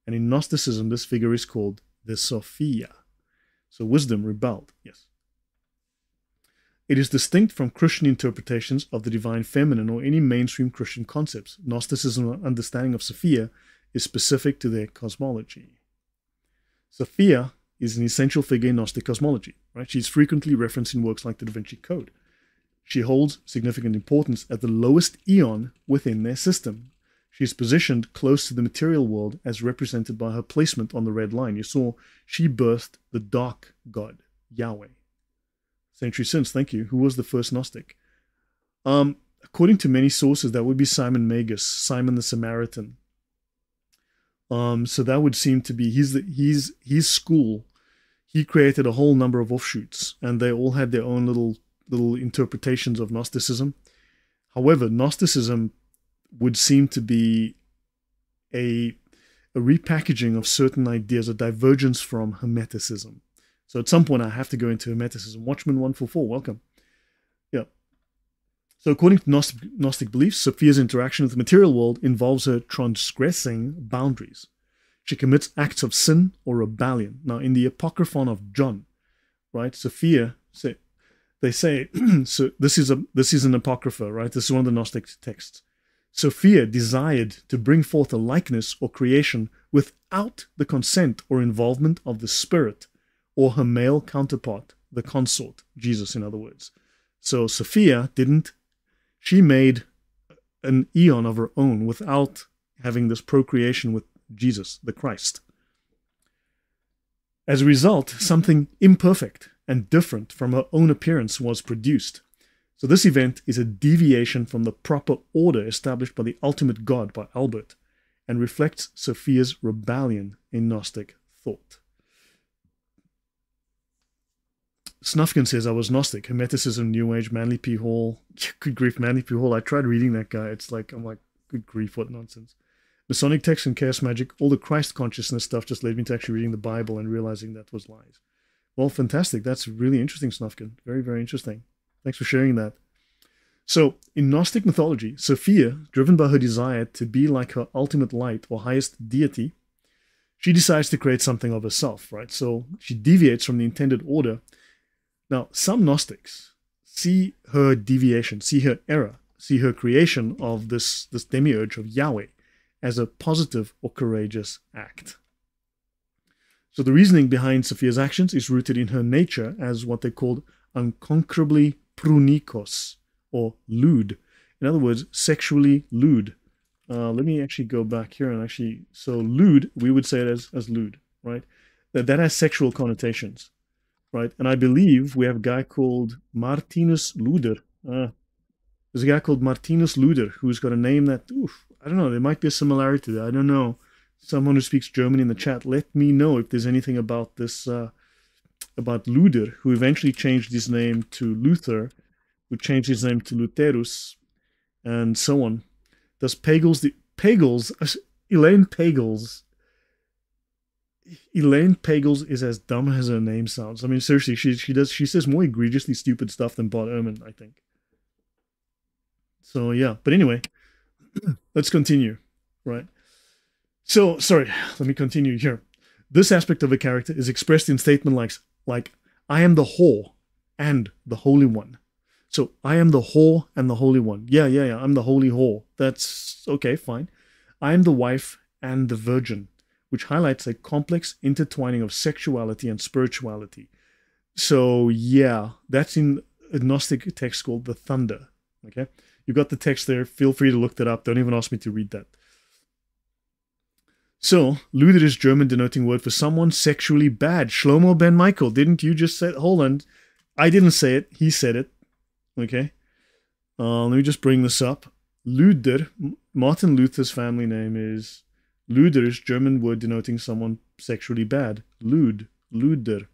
And in Gnosticism, this figure is called the Sophia. So wisdom rebelled, yes. It is distinct from Christian interpretations of the divine feminine or any mainstream Christian concepts. Gnosticism's understanding of Sophia is specific to their cosmology. Sophia is an essential figure in Gnostic cosmology, right? She's frequently referenced in works like the Da Vinci Code. She holds significant importance at the lowest eon within their system. She is positioned close to the material world as represented by her placement on the red line. You saw she birthed the dark god, Yahweh. Century since, thank you. Who was the first Gnostic? According to many sources, that would be Simon Magus, Simon the Samaritan. So that would seem to be his school. He created a whole number of offshoots, and they all had their own little interpretations of Gnosticism. However, Gnosticism would seem to be a repackaging of certain ideas, a divergence from Hermeticism. So at some point I have to go into Hermeticism. Watchman 144, welcome. Yeah. So according to Gnostic beliefs, Sophia's interaction with the material world involves her transgressing boundaries. She commits acts of sin or rebellion. Now in the Apocryphon of John, right, Sophia, they say, so this is an Apocrypha, right? This is one of the Gnostic texts. Sophia desired to bring forth a likeness or creation without the consent or involvement of the spirit or her male counterpart, the consort, Jesus in other words. So Sophia she made an eon of her own without having this procreation with Jesus, the Christ. As a result, something imperfect and different from her own appearance was produced. So this event is a deviation from the proper order established by the ultimate God, by Albert, and reflects Sophia's rebellion in Gnostic thought. Snufkin says, I was Gnostic, Hermeticism, New Age, Manly P. Hall. Good grief, Manly P. Hall. I tried reading that guy. I'm like, good grief, what nonsense. Masonic texts and chaos magic, all the Christ consciousness stuff just led me to actually reading the Bible and realizing that was lies. Well, fantastic. That's really interesting, Snufkin. Very, very interesting. Thanks for sharing that. So, in Gnostic mythology, Sophia, driven by her desire to be like her ultimate light or highest deity, she decides to create something of herself, right? So she deviates from the intended order. Now, some Gnostics see her deviation, see her error, see her creation of this demiurge of Yahweh as a positive or courageous act. So the reasoning behind Sophia's actions is rooted in her nature as what they called unconquerably prunikos, or lewd. In other words, sexually lewd. Let me actually go back here and actually, so lewd, we would say it as lewd, right? That has sexual connotations. Right, and I believe we have a guy called Martinus Luder. There's a guy called Martinus Luder who's got a name that, I don't know, there might be a similarity there. I don't know. Someone who speaks German in the chat, let me know if there's anything about this, about Luder, who eventually changed his name to Luther, who changed his name to Lutherus, and so on. Does Elaine Pagels is as dumb as her name sounds. I mean, seriously, she says more egregiously stupid stuff than Bart Ehrman, I think. So yeah, but anyway, let's continue, right? So, sorry, let me continue here. This aspect of a character is expressed in statements like I am the whore and the Holy One. So, I am the whore and the Holy One. Yeah, I'm the holy whore. That's okay, fine. I am the wife and the virgin, which highlights a complex intertwining of sexuality and spirituality. So, yeah, that's in a Gnostic text called the Thunder. Okay? You've got the text there. Feel free to look that up. Don't even ask me to read that. So, Luder is German denoting word for someone sexually bad. Shlomo Ben Michael, didn't you just say it? Hold on. I didn't say it. He said it. Okay? Let me just bring this up. Luder, Martin Luther's family name is Luder, is German word denoting someone sexually bad. Luder.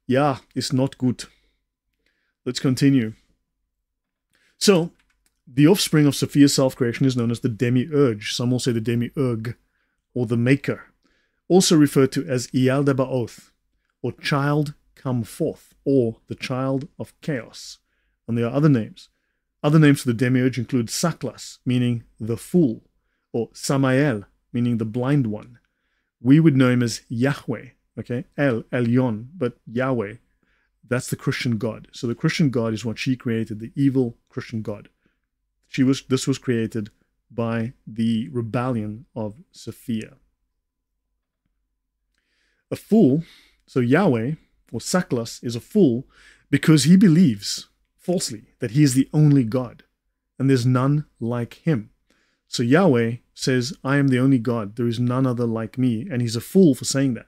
Yeah, it's not good. Let's continue. So, The offspring of Sophia's self-creation is known as the demiurge. Some will say the demiurge, or the maker, also referred to as Ial de Ba'oth, or child come forth, or the child of chaos. And there are other names. Other names for the demiurge include Saklas, meaning the fool, or Samael, meaning the blind one. We would know him as Yahweh, okay? Elyon, but Yahweh, that's the Christian God. So the Christian God is what she created, the evil Christian God. This was created by the rebellion of Sophia. A fool, so Yahweh, or Saklas, is a fool because he believes falsely that he is the only God, and there's none like him. So Yahweh says, I am the only God, there is none other like me, and he's a fool for saying that.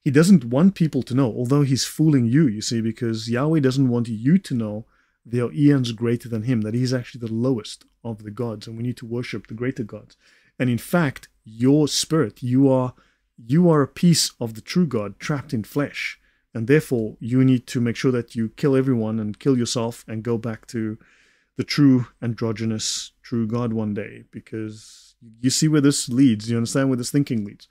He doesn't want people to know, although he's fooling you, you see, because Yahweh doesn't want you to know there are eons greater than him, that he's actually the lowest of the gods, and we need to worship the greater gods. And in fact, your spirit, you are a piece of the true God trapped in flesh, and therefore you need to make sure that you kill everyone and kill yourself and go back to the true androgynous true God one day, because you see where this leads. You understand where this thinking leads,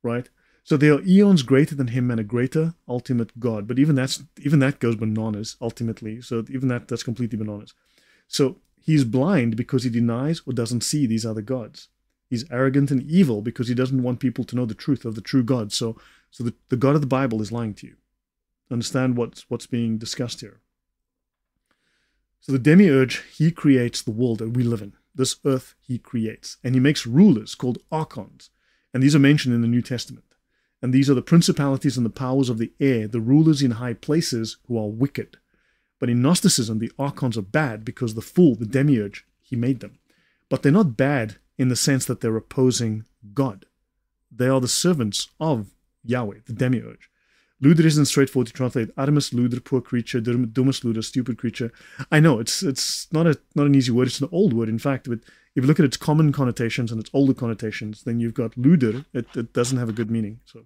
right? So there are eons greater than him and a greater ultimate God. But even that goes bananas ultimately. So even that's completely bananas. So he's blind because he denies or doesn't see these other gods. He's arrogant and evil because he doesn't want people to know the truth of the true God. So the God of the Bible is lying to you. Understand what's being discussed here. So the demiurge, he creates the world that we live in. This earth he creates. And he makes rulers called archons. And these are mentioned in the New Testament. And these are the principalities and the powers of the air, the rulers in high places who are wicked. But in Gnosticism, the archons are bad because the fool, the demiurge, he made them. But they're not bad in the sense that they're opposing God. They are the servants of Yahweh, the demiurge. Luder isn't straightforward to translate. Artemis Luder, poor creature. Dumus Luder, stupid creature. I know, it's not an easy word. It's an old word, in fact. But if you look at its common connotations and its older connotations, then you've got Luder. It doesn't have a good meaning. So,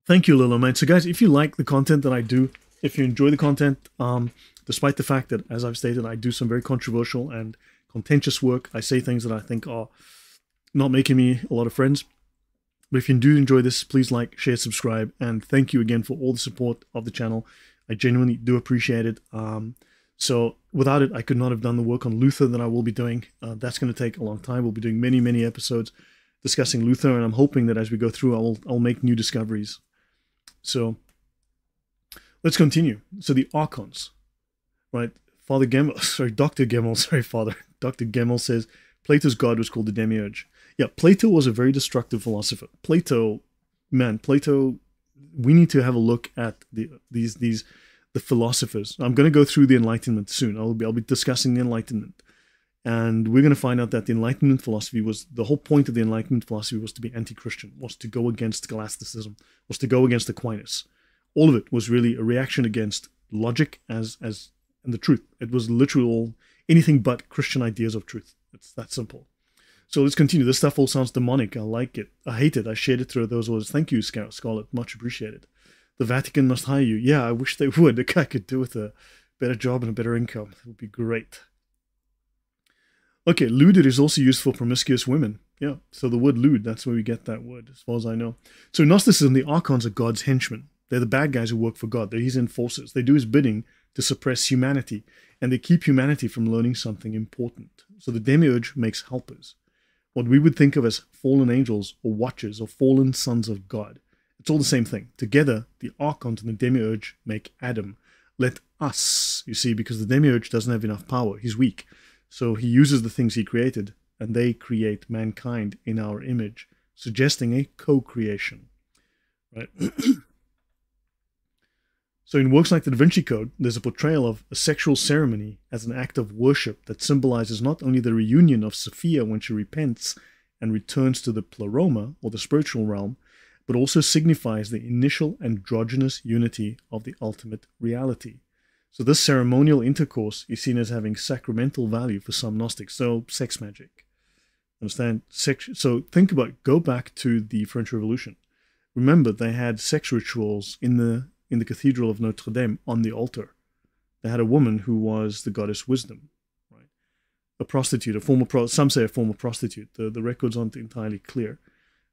thank you, Lilo, man. So, guys, if you like the content that I do, if you enjoy the content, despite the fact that, as I've stated, I do some very controversial and contentious work, I say things that I think are not making me a lot of friends. But if you do enjoy this, please like, share, subscribe, and thank you again for all the support of the channel. I genuinely do appreciate it. So without it, I could not have done the work on Luther that I will be doing. That's going to take a long time. We'll be doing many, many episodes discussing Luther, and I'm hoping that as we go through, I'll make new discoveries. So let's continue. So the archons, right? Father Gemmel, sorry, Dr. Gemmel, sorry, Father. Dr. Gemmel says Plato's God was called the demiurge. Yeah, Plato was a very destructive philosopher. Plato, we need to have a look at the philosophers. I'm going to go through the Enlightenment soon. I'll be discussing the Enlightenment. And we're going to find out that the Enlightenment philosophy the whole point of the Enlightenment philosophy was to be anti-Christian, was to go against scholasticism, was to go against Aquinas. All of it was really a reaction against logic and the truth. It was literally anything but Christian ideas of truth. It's that simple. So let's continue. This stuff all sounds demonic. I like it. I hate it. I shared it through those words. Thank you, Scarlett. Much appreciated. The Vatican must hire you. Yeah, I wish they would. The guy could do with a better job and a better income. It would be great. Okay, lewd is also used for promiscuous women. Yeah, so the word lewd, that's where we get that word, as far as I know. So in Gnosticism, the archons are God's henchmen. They're the bad guys who work for God. They're his enforcers. They do his bidding to suppress humanity, and they keep humanity from learning something important. So the demiurge makes helpers. What we would think of as fallen angels or watchers or fallen sons of God. It's all the same thing. Together, the archons and the demiurge make Adam. Let us, you see, because the demiurge doesn't have enough power. He's weak. So he uses the things he created, and they create mankind in our image, suggesting a co-creation. Right? So in works like the Da Vinci Code, there's a portrayal of a sexual ceremony as an act of worship that symbolizes not only the reunion of Sophia when she repents and returns to the pleroma, or the spiritual realm, but also signifies the initial androgynous unity of the ultimate reality. So this ceremonial intercourse is seen as having sacramental value for some Gnostics, so sex magic. Understand? So think about, go back to the French Revolution. Remember, they had sex rituals in the Cathedral of Notre Dame on the altar. They had a woman who was the goddess wisdom, right? A prostitute, a former some say a former prostitute. The records aren't entirely clear,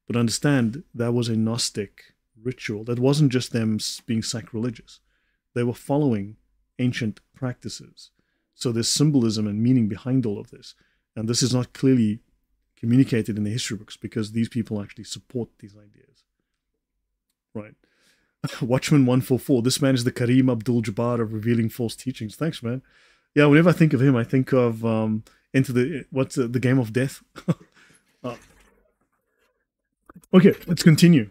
but understand that was a Gnostic ritual. That wasn't just them being sacrilegious. They were following ancient practices. So there's symbolism and meaning behind all of this. And this is not clearly communicated in the history books because these people actually support these ideas. Right. Watchman 144. This man is the Kareem Abdul-Jabbar of revealing false teachings. Thanks, man. Yeah, whenever I think of him, I think of Into the Game of Death. Okay, let's continue.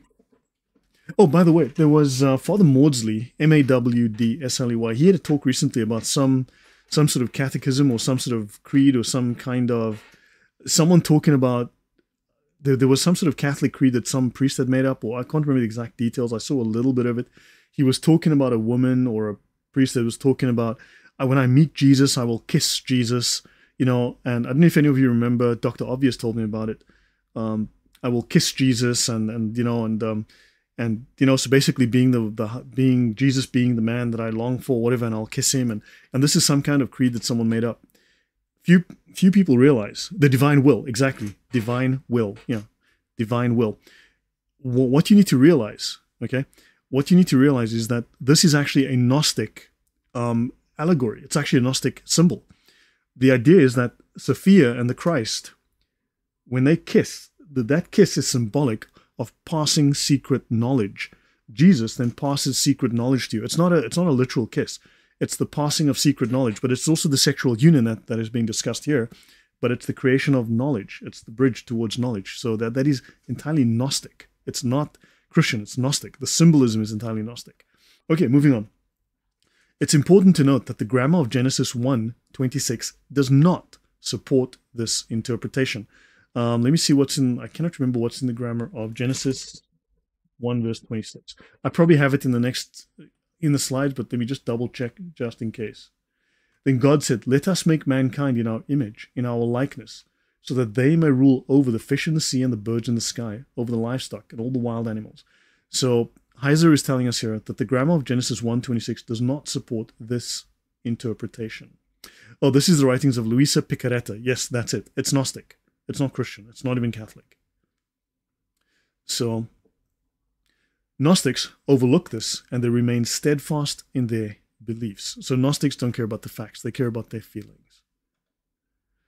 Oh, by the way, there was Father Maudsley, Mawdsley. He had a talk recently about some sort of catechism or some sort of creed or some kind of someone talking about there was some sort of Catholic creed that some priest had made up, or I can't remember the exact details. I saw a little bit of it. He was talking about a woman or a priest that was talking about when I meet Jesus, I will kiss Jesus, you know. And I don't know if any of you remember. Dr. Obvious told me about it. I will kiss Jesus, and you know, and you know, so basically being Jesus being the man that I long for, whatever, and I'll kiss him, and this is some kind of creed that someone made up. Few people realize the divine will, exactly, divine will, yeah, divine will. What you need to realize, okay, what you need to realize is that this is actually a Gnostic allegory. It's actually a Gnostic symbol. The idea is that Sophia and the Christ, when they kiss, that kiss is symbolic of passing secret knowledge. Jesus then passes secret knowledge to you. It's not a literal kiss. It's the passing of secret knowledge, but it's also the sexual union that is being discussed here. But it's the creation of knowledge. It's the bridge towards knowledge. So that is entirely Gnostic. It's not Christian. It's Gnostic. The symbolism is entirely Gnostic. Okay, moving on. It's important to note that the grammar of Genesis 1:26 does not support this interpretation. Let me see what's in. I cannot remember what's in the grammar of Genesis 1 verse 26. I probably have it in the slides, but let me just double check just in case. Then God said, "Let us make mankind in our image, in our likeness, so that they may rule over the fish in the sea and the birds in the sky, over the livestock and all the wild animals." So Heiser is telling us here that the grammar of Genesis 1:26 does not support this interpretation. Oh, this is the writings of Luisa Picaretta. Yes, that's it. It's Gnostic. It's not Christian. It's not even Catholic. So Gnostics overlook this and they remain steadfast in their beliefs. So Gnostics don't care about the facts. They care about their feelings.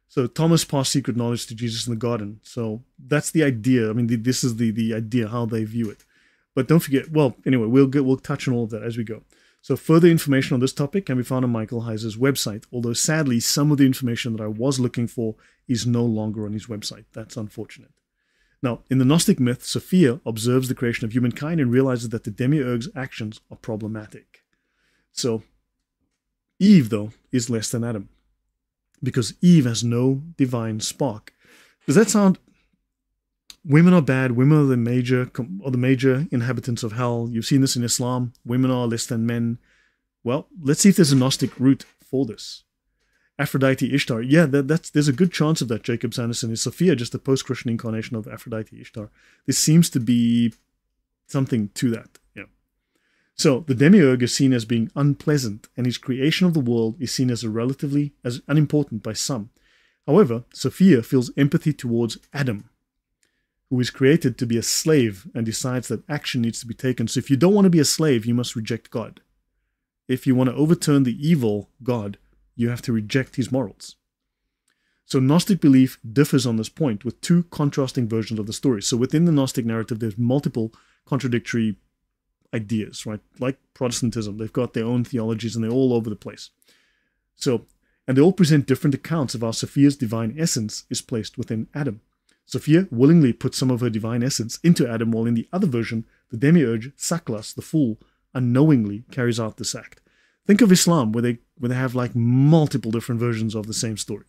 So Thomas passed secret knowledge to Jesus in the garden. So that's the idea. I mean, this is the idea, how they view it. But don't forget, well, anyway, we'll touch on all of that as we go. So further information on this topic can be found on Michael Heiser's website, although sadly some of the information that I was looking for is no longer on his website. That's unfortunate. Now, in the Gnostic myth, Sophia observes the creation of humankind and realizes that the demiurge's actions are problematic. So Eve, though, is less than Adam, because Eve has no divine spark. Does that sound... Women are bad. Women are the major inhabitants of hell. You've seen this in Islam. Women are less than men. Well, let's see if there's a Gnostic root for this. Aphrodite Ishtar. Yeah, there's a good chance of that, Jacob Sanderson. Is Sophia just a post-Christian incarnation of Aphrodite Ishtar? There seems to be something to that. Yeah. So the demiurge is seen as being unpleasant, and his creation of the world is seen as unimportant by some. However, Sophia feels empathy towards Adam, who is created to be a slave and decides that action needs to be taken. So if you don't want to be a slave, you must reject God. If you want to overturn the evil God, you have to reject his morals. So Gnostic belief differs on this point with two contrasting versions of the story. So within the Gnostic narrative, there's multiple contradictory ideas, right? Like Protestantism, they've got their own theologies and they're all over the place. So, and they all present different accounts of how Sophia's divine essence is placed within Adam. Sophia willingly puts some of her divine essence into Adam, while in the other version, the demiurge, Saklas, the fool, unknowingly carries out this act. Think of Islam, where they have like multiple different versions of the same story.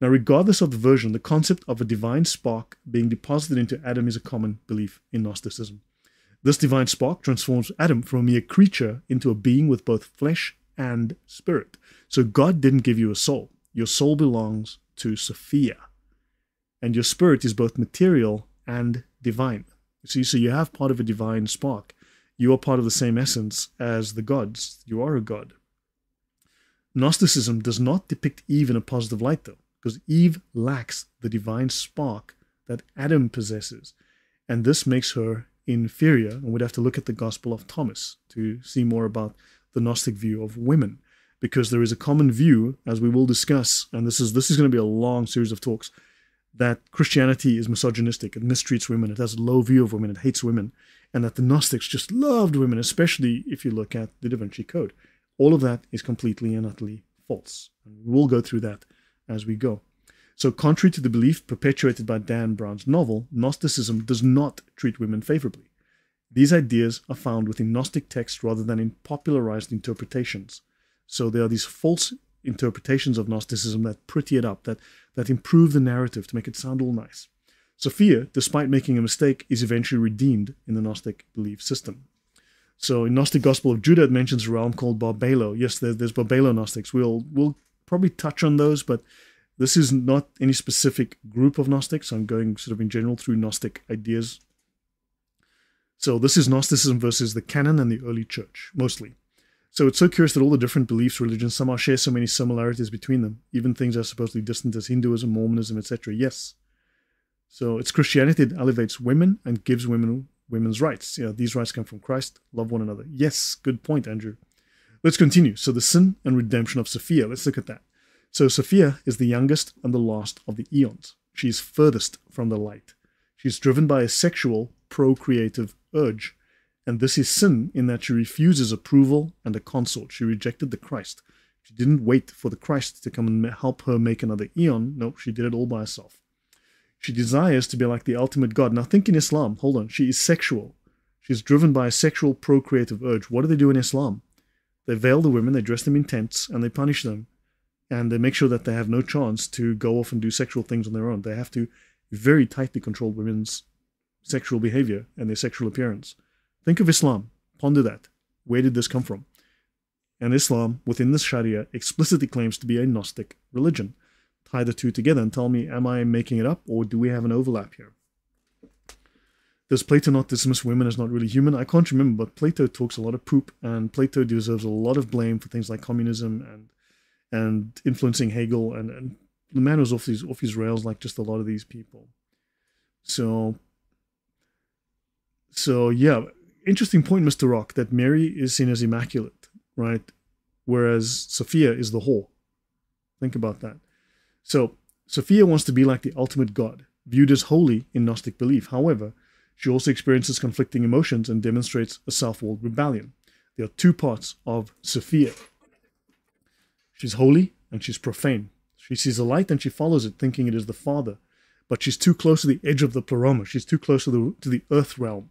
Now, regardless of the version, the concept of a divine spark being deposited into Adam is a common belief in Gnosticism. This divine spark transforms Adam from a mere creature into a being with both flesh and spirit. So God didn't give you a soul. Your soul belongs to Sophia. And your spirit is both material and divine. See, so you have part of a divine spark. You are part of the same essence as the gods. You are a god. Gnosticism does not depict Eve in a positive light, though, because Eve lacks the divine spark that Adam possesses, and this makes her inferior. And we'd have to look at the Gospel of Thomas to see more about the Gnostic view of women, because there is a common view, as we will discuss, and this is going to be a long series of talks, that Christianity is misogynistic, it mistreats women, it has a low view of women, it hates women, and that the Gnostics just loved women, especially if you look at the Da Vinci Code. All of that is completely and utterly false. And we'll go through that as we go. So contrary to the belief perpetuated by Dan Brown's novel, Gnosticism does not treat women favorably. These ideas are found within Gnostic texts rather than in popularized interpretations. So there are these false interpretations of Gnosticism that pretty it up, that improve the narrative to make it sound all nice. Sophia, despite making a mistake, is eventually redeemed in the Gnostic belief system. So in Gnostic Gospel of Judah, it mentions a realm called Barbelo. Yes, there's Barbelo Gnostics. We'll probably touch on those, but this is not any specific group of Gnostics. I'm going sort of in general through Gnostic ideas. So this is Gnosticism versus the canon and the early church, mostly. So it's so curious that all the different beliefs, religions, somehow share so many similarities between them, even things that are supposedly distant as Hinduism, Mormonism, etc. Yes. So it's Christianity that elevates women and gives women women's rights. These rights come from Christ. Love one another. Yes, good point, Andrew. Let's continue. So the sin and redemption of Sophia. Let's look at that. So Sophia is the youngest and the last of the eons. She's furthest from the light. She's driven by a sexual, procreative urge. And this is sin in that she refuses approval and a consort. She rejected the Christ. She didn't wait for the Christ to come and help her make another eon. No, she did it all by herself. She desires to be like the ultimate God. Now think in Islam. Hold on. She is sexual. She's driven by a sexual procreative urge. What do they do in Islam? They veil the women, they dress them in tents, and they punish them. And they make sure that they have no chance to go off and do sexual things on their own. They have to very tightly control women's sexual behavior and their sexual appearance. Think of Islam. Ponder that. Where did this come from? And Islam, within the Sharia, explicitly claims to be a Gnostic religion. Tie the two together and tell me, am I making it up, or do we have an overlap here? Does Plato not dismiss women as not really human? I can't remember, but Plato talks a lot of poop, and Plato deserves a lot of blame for things like communism and influencing Hegel, and the man was off his rails like just a lot of these people. So yeah. Interesting point, Mr. Rock, that Mary is seen as immaculate, right? Whereas Sophia is the whore. Think about that. So Sophia wants to be like the ultimate God, viewed as holy in Gnostic belief. However, she also experiences conflicting emotions and demonstrates a self-willed rebellion. There are two parts of Sophia. She's holy and she's profane. She sees a light and she follows it, thinking it is the Father. But she's too close to the edge of the pleroma. She's too close to the earth realm.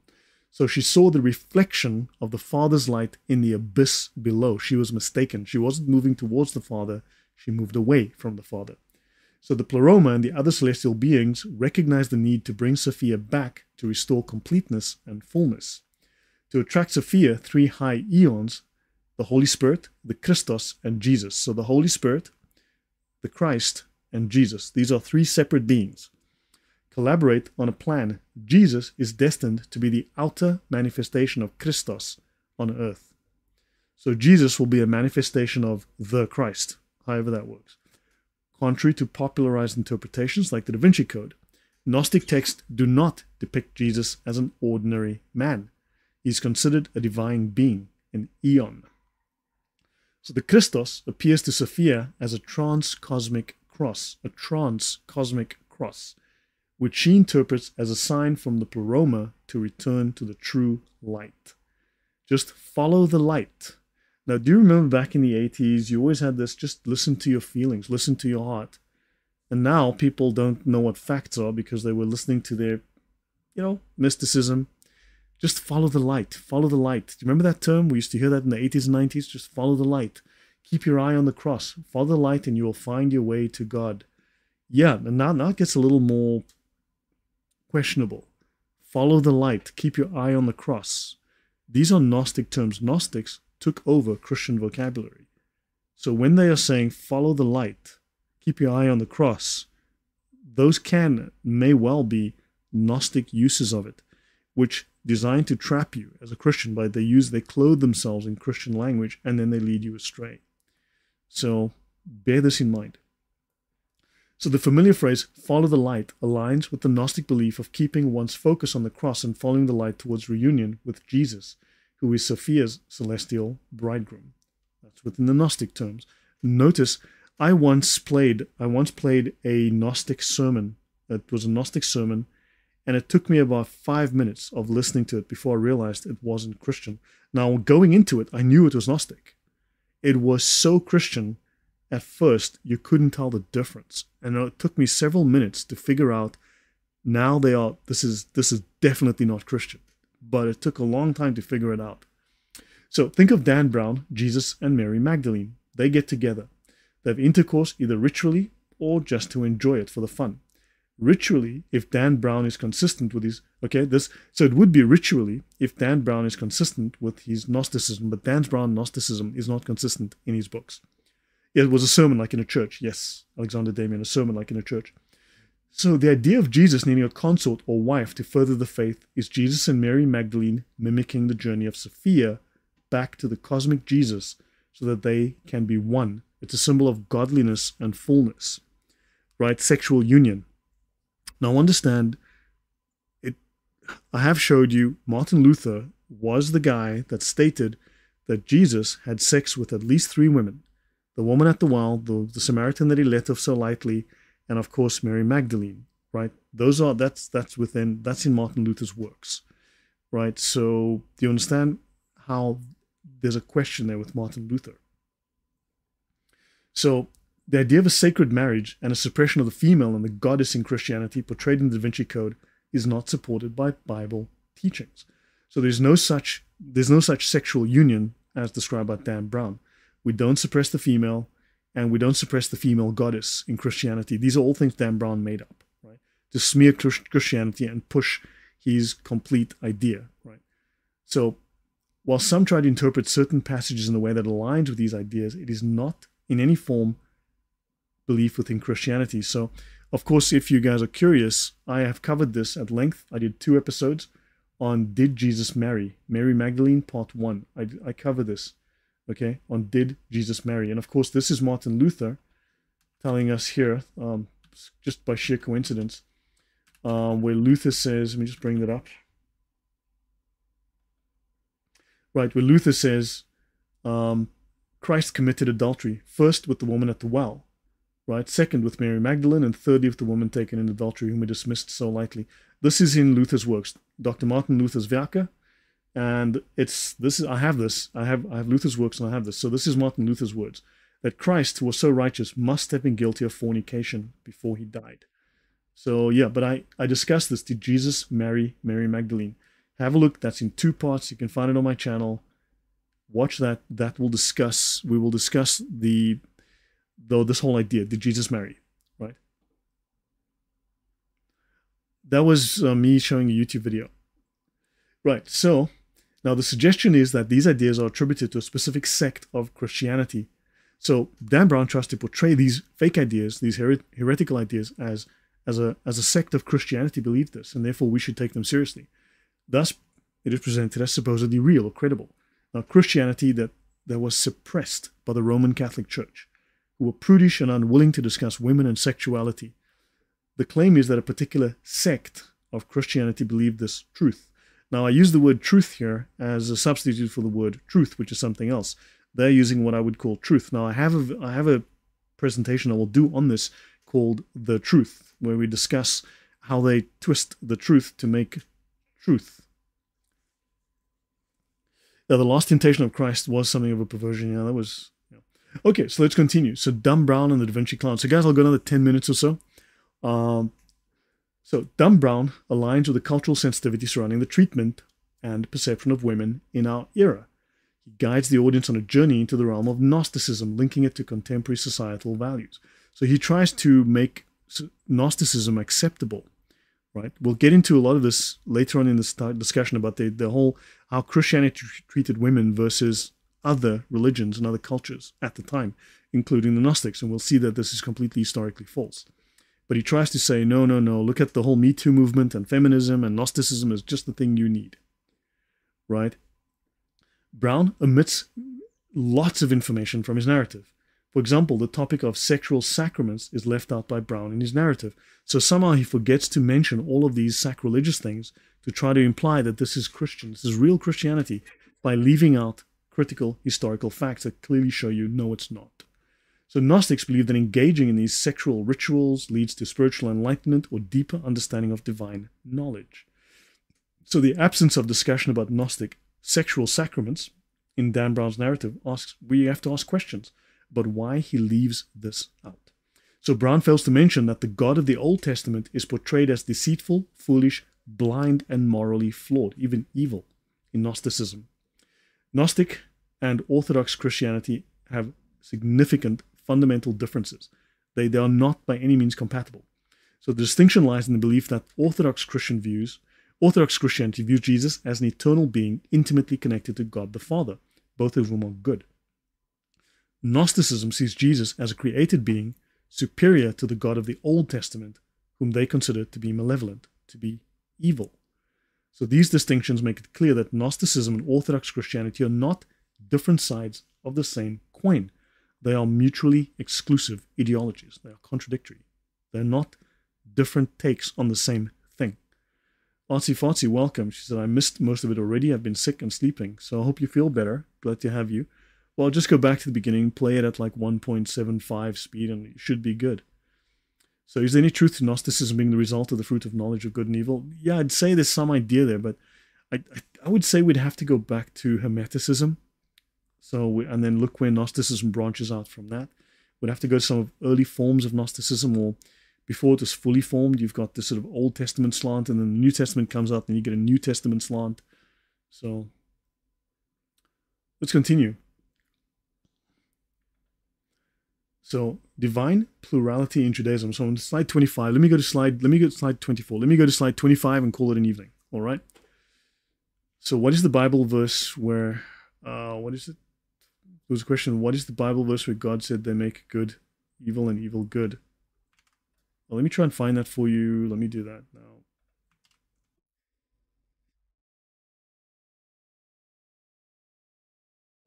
So she saw the reflection of the Father's light in the abyss below. She was mistaken. She wasn't moving towards the Father. She moved away from the Father. So the Pleroma and the other celestial beings recognized the need to bring Sophia back to restore completeness and fullness. To attract Sophia, three high eons, the Holy Spirit, the Christos, and Jesus. So the Holy Spirit, the Christ, and Jesus. These are three separate beings. Collaborate on a plan. Jesus is destined to be the outer manifestation of Christos on earth. So Jesus will be a manifestation of the Christ, however that works. Contrary to popularized interpretations like the Da Vinci Code, Gnostic texts do not depict Jesus as an ordinary man. He is considered a divine being, an eon. So the Christos appears to Sophia as a trans-cosmic cross, which she interprets as a sign from the Pleroma to return to the true light. Just follow the light. Now, do you remember back in the 80s, you always had this, just listen to your feelings, listen to your heart. And now people don't know what facts are because they were listening to their, mysticism. Just follow the light, follow the light. Do you remember that term? We used to hear that in the 80s and 90s. Just follow the light. Keep your eye on the cross. Follow the light and you will find your way to God. Yeah, and now it gets a little more questionable. Follow the light. Keep your eye on the cross. These are Gnostic terms. Gnostics took over Christian vocabulary. So when they are saying follow the light, keep your eye on the cross, those may well be Gnostic uses of it, which designed to trap you as a Christian by they clothe themselves in Christian language and then they lead you astray. So bear this in mind. So the familiar phrase, follow the light, aligns with the Gnostic belief of keeping one's focus on the cross and following the light towards reunion with Jesus, who is Sophia's celestial bridegroom. That's within the Gnostic terms. Notice, I once played a Gnostic sermon. It was a Gnostic sermon, and it took me about 5 minutes of listening to it before I realized it wasn't Christian. Now, going into it, I knew it was Gnostic. It was so Christian. At first, you couldn't tell the difference, and it took me several minutes to figure out. Now this is definitely not Christian, but it took a long time to figure it out. So think of Dan Brown, Jesus, and Mary Magdalene. They get together. They have intercourse either ritually or just to enjoy it for the fun. Ritually, if Dan Brown is consistent with his so it would be ritually if Dan Brown is consistent with his Gnosticism, but Dan Brown Gnosticism is not consistent in his books. It was a sermon like in a church. Yes, Alexander Damien, a sermon like in a church. So the idea of Jesus needing a consort or wife to further the faith is Jesus and Mary Magdalene mimicking the journey of Sophia back to the cosmic Jesus so that they can be one. It's a symbol of godliness and fullness, right? Sexual union. Now understand, I have showed you Martin Luther was the guy that stated that Jesus had sex with at least 3 women. The woman at the well, the Samaritan that he let off so lightly, and of course Mary Magdalene, right? That's in Martin Luther's works, right? So do you understand how there's a question there with Martin Luther? So the idea of a sacred marriage and a suppression of the female and the goddess in Christianity portrayed in the Da Vinci Code is not supported by Bible teachings. So there's no such sexual union as described by Dan Brown. We don't suppress the female, and we don't suppress the female goddess in Christianity. These are all things Dan Brown made up, right? To smear Christianity and push his complete idea, right? So while some try to interpret certain passages in a way that aligns with these ideas, it is not in any form belief within Christianity. So, of course, if you guys are curious, I have covered this at length. I did 2 episodes on Did Jesus Marry? Mary Magdalene, Part 1. I cover this. Okay, on Did Jesus Marry? And of course, this is Martin Luther telling us here, just by sheer coincidence, where Luther says, let me just bring that up. Right, where Luther says, Christ committed adultery, first with the woman at the well, right? Second with Mary Magdalene, and thirdly with the woman taken in adultery, whom he dismissed so lightly. This is in Luther's works, Dr. Martin Luther's Werke. And I have Luther's works, and I have this. So this is Martin Luther's words, that Christ, who was so righteous, must have been guilty of fornication before he died. So yeah, but I discussed this. Did Jesus marry Mary Magdalene? Have a look. That's in 2 parts. You can find it on my channel. Watch that. We will discuss this whole idea. Did Jesus marry? Right? That was me showing a YouTube video. Right, so now the suggestion is that these ideas are attributed to a specific sect of Christianity. So Dan Brown tries to portray these fake ideas, these heretical ideas, as a sect of Christianity believed this, and therefore we should take them seriously. Thus, it is presented as supposedly real or credible. Now, Christianity that was suppressed by the Roman Catholic Church, who were prudish and unwilling to discuss women and sexuality. The claim is that a particular sect of Christianity believed this truth. Now, I use the word truth here as a substitute for the word truth, which is something else. They're using what I would call truth. Now, I have a presentation I will do on this called The Truth, where we discuss how they twist the truth to make truth. Now, the last temptation of Christ was something of a perversion. Yeah, that was... Yeah. Okay, so let's continue. So, Dumb Brown and the Da Vinci Clown. So, guys, I'll go another 10 minutes or so. So, Dumb Brown aligns with the cultural sensitivity surrounding the treatment and perception of women in our era. He guides the audience on a journey into the realm of Gnosticism, linking it to contemporary societal values. So he tries to make Gnosticism acceptable, right? We'll get into a lot of this later on in this discussion about the whole, how Christianity treated women versus other religions and other cultures at the time, including the Gnostics, and we'll see that this is completely historically false. But he tries to say, no, look at the whole Me Too movement and feminism, and Gnosticism is just the thing you need, right? Brown omits lots of information from his narrative. For example, the topic of sexual sacraments is left out by Brown in his narrative. So somehow he forgets to mention all of these sacrilegious things to try to imply that this is Christian, this is real Christianity, by leaving out critical historical facts that clearly show you no, it's not. So Gnostics believe that engaging in these sexual rituals leads to spiritual enlightenment or deeper understanding of divine knowledge. So the absence of discussion about Gnostic sexual sacraments in Dan Brown's narrative we have to ask questions about why he leaves this out. So Brown fails to mention that the God of the Old Testament is portrayed as deceitful, foolish, blind, and morally flawed, even evil, in Gnosticism. Gnostic and Orthodox Christianity have significant fundamental differences. They are not by any means compatible. So the distinction lies in the belief that Orthodox Christianity views Jesus as an eternal being intimately connected to God the Father, both of whom are good. Gnosticism sees Jesus as a created being superior to the God of the Old Testament, whom they consider to be malevolent, to be evil. So these distinctions make it clear that Gnosticism and Orthodox Christianity are not different sides of the same coin. They are mutually exclusive ideologies. They are contradictory. They're not different takes on the same thing. Artsy Fartsy, welcome. She said, I missed most of it already. I've been sick and sleeping, so I hope you feel better. Glad to have you. Well, just go back to the beginning, play it at like 1.75 speed, and you should be good. So is there any truth to Gnosticism being the result of the fruit of knowledge of good and evil? Yeah, I'd say there's some idea there, but I would say we'd have to go back to Hermeticism. And then look where Gnosticism branches out from that. We'd have to go to some early forms of Gnosticism, or before it was fully formed, you've got this sort of Old Testament slant, and then the New Testament comes out, and you get a New Testament slant. So let's continue. So divine plurality in Judaism. So on slide 25, let me go to slide 24. Let me go to slide 25 and call it an evening. All right. So what is the Bible verse where, what is it? There was a question, what is the Bible verse where God said they make good evil and evil good? Well, let me try and find that for you. Let me do that now.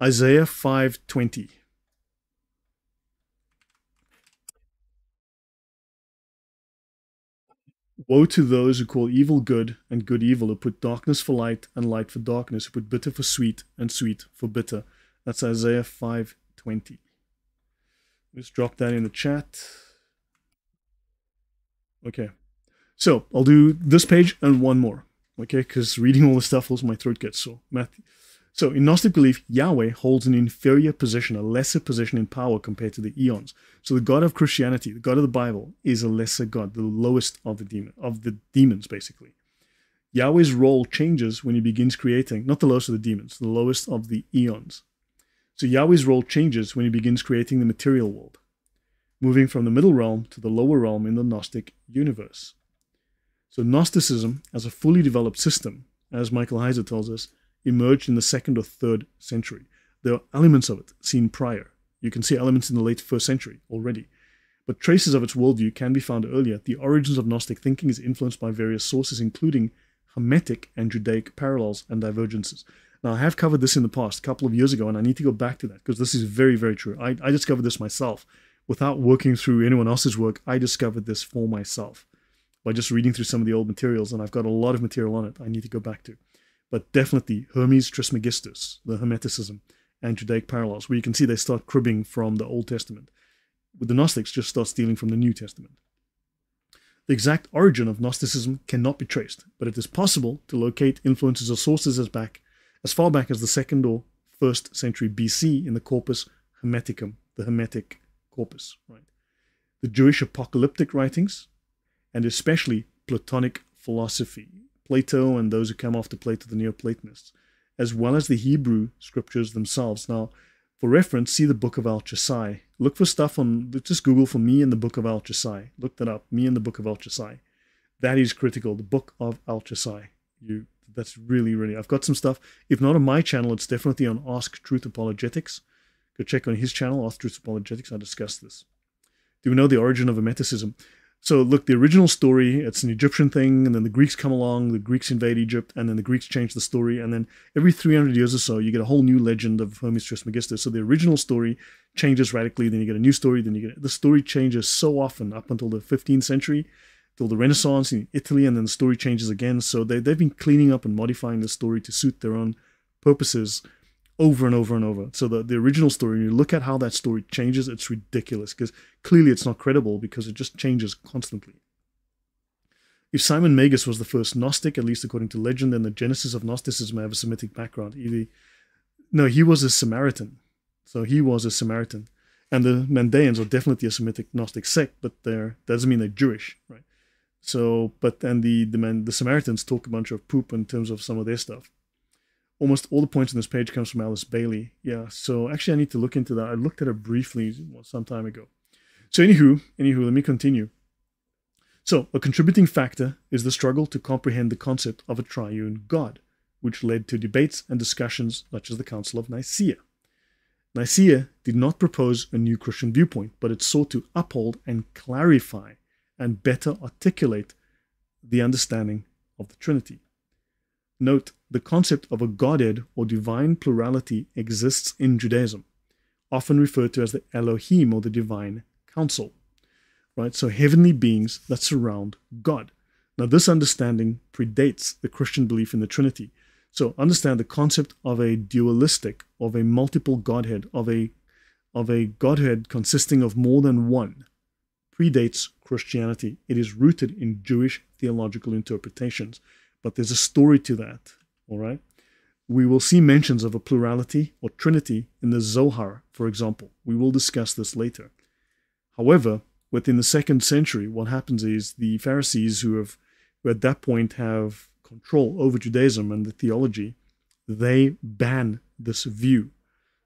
Isaiah 5:20. Woe to those who call evil good and good evil, who put darkness for light and light for darkness, who put bitter for sweet and sweet for bitter. That's Isaiah 5:20. Let's drop that in the chat. Okay. So I'll do this page and one more. Okay, because reading all the stuff, also my throat gets sore. Matthew. So in Gnostic belief, Yahweh holds an inferior position, a lesser position in power compared to the eons. So the God of Christianity, the God of the Bible, is a lesser God, the lowest of the demons, basically. Yahweh's role changes when he begins creating, not the lowest of the demons, the lowest of the eons. So Yahweh's role changes when he begins creating the material world, moving from the middle realm to the lower realm in the Gnostic universe. So Gnosticism, as a fully developed system, as Michael Heiser tells us, emerged in the 2nd or 3rd century. There are elements of it seen prior. You can see elements in the late 1st century already. But traces of its worldview can be found earlier. The origins of Gnostic thinking is influenced by various sources, including Hamitic and Judaic parallels and divergences. Now, I have covered this in the past, a couple of years ago, and I need to go back to that, because this is very, very true. I discovered this myself. Without working through anyone else's work, I discovered this for myself by just reading through some of the old materials, and I've got a lot of material on it I need to go back to. But definitely Hermes Trismegistus, the Hermeticism, and Judaic parallels, where you can see they start cribbing from the Old Testament. With the Gnostics, just start stealing from the New Testament. The exact origin of Gnosticism cannot be traced, but it is possible to locate influences or sources as far back as the 2nd or 1st century BC in the Corpus Hermeticum, the Hermetic corpus. Right? The Jewish apocalyptic writings, and especially Platonic philosophy, Plato and those who come after Plato, the Neoplatonists, as well as the Hebrew scriptures themselves. Now, for reference, see the Book of Al-Chasai. Look for stuff on, just Google for me and the Book of Al-Chasai. Look that up, me and the Book of Al-Chasai. That is critical, the Book of Al-Chasai. That's really, really, I've got some stuff. If not on my channel, it's definitely on Ask Truth Apologetics. Go check on his channel, Ask Truth Apologetics. I discussed this. Do we know the origin of Hermeticism? So look, the original story, it's an Egyptian thing, and then the Greeks come along, the Greeks invade Egypt, and then the Greeks change the story, and then every 300 years or so, you get a whole new legend of Hermes Trismegistus. So the original story changes radically, then you get a new story, then you get, the story changes so often up until the 15th century, till the Renaissance in Italy, and then the story changes again. So they've been cleaning up and modifying the story to suit their own purposes over and over and over. So the original story, when you look at how that story changes, it's ridiculous, because clearly it's not credible, because it just changes constantly. If Simon Magus was the first Gnostic, at least according to legend, then the genesis of Gnosticism have a Semitic background. No, he was a Samaritan. So he was a Samaritan. And the Mandaeans are definitely a Semitic Gnostic sect, but that doesn't mean they're Jewish, right? So, but then the Samaritans talk a bunch of poop in terms of some of their stuff. Almost all the points on this page comes from Alice Bailey. Yeah, so actually I need to look into that. I looked at it briefly some time ago. So anywho, let me continue. So a contributing factor is the struggle to comprehend the concept of a triune God, which led to debates and discussions such as the Council of Nicaea. Nicaea did not propose a new Christian viewpoint, but it sought to uphold and clarify and better articulate the understanding of the Trinity. Note, the concept of a Godhead or divine plurality exists in Judaism, often referred to as the Elohim or the divine council, right? So heavenly beings that surround God. Now this understanding predates the Christian belief in the Trinity. So understand the concept of a dualistic, of a multiple Godhead, of a Godhead consisting of more than one, predates Christianity. It is rooted in Jewish theological interpretations. But there's a story to that, all right? We will see mentions of a plurality or trinity in the Zohar, for example. We will discuss this later. However, within the 2nd century, what happens is the Pharisees, who at that point have control over Judaism and the theology, they ban this view.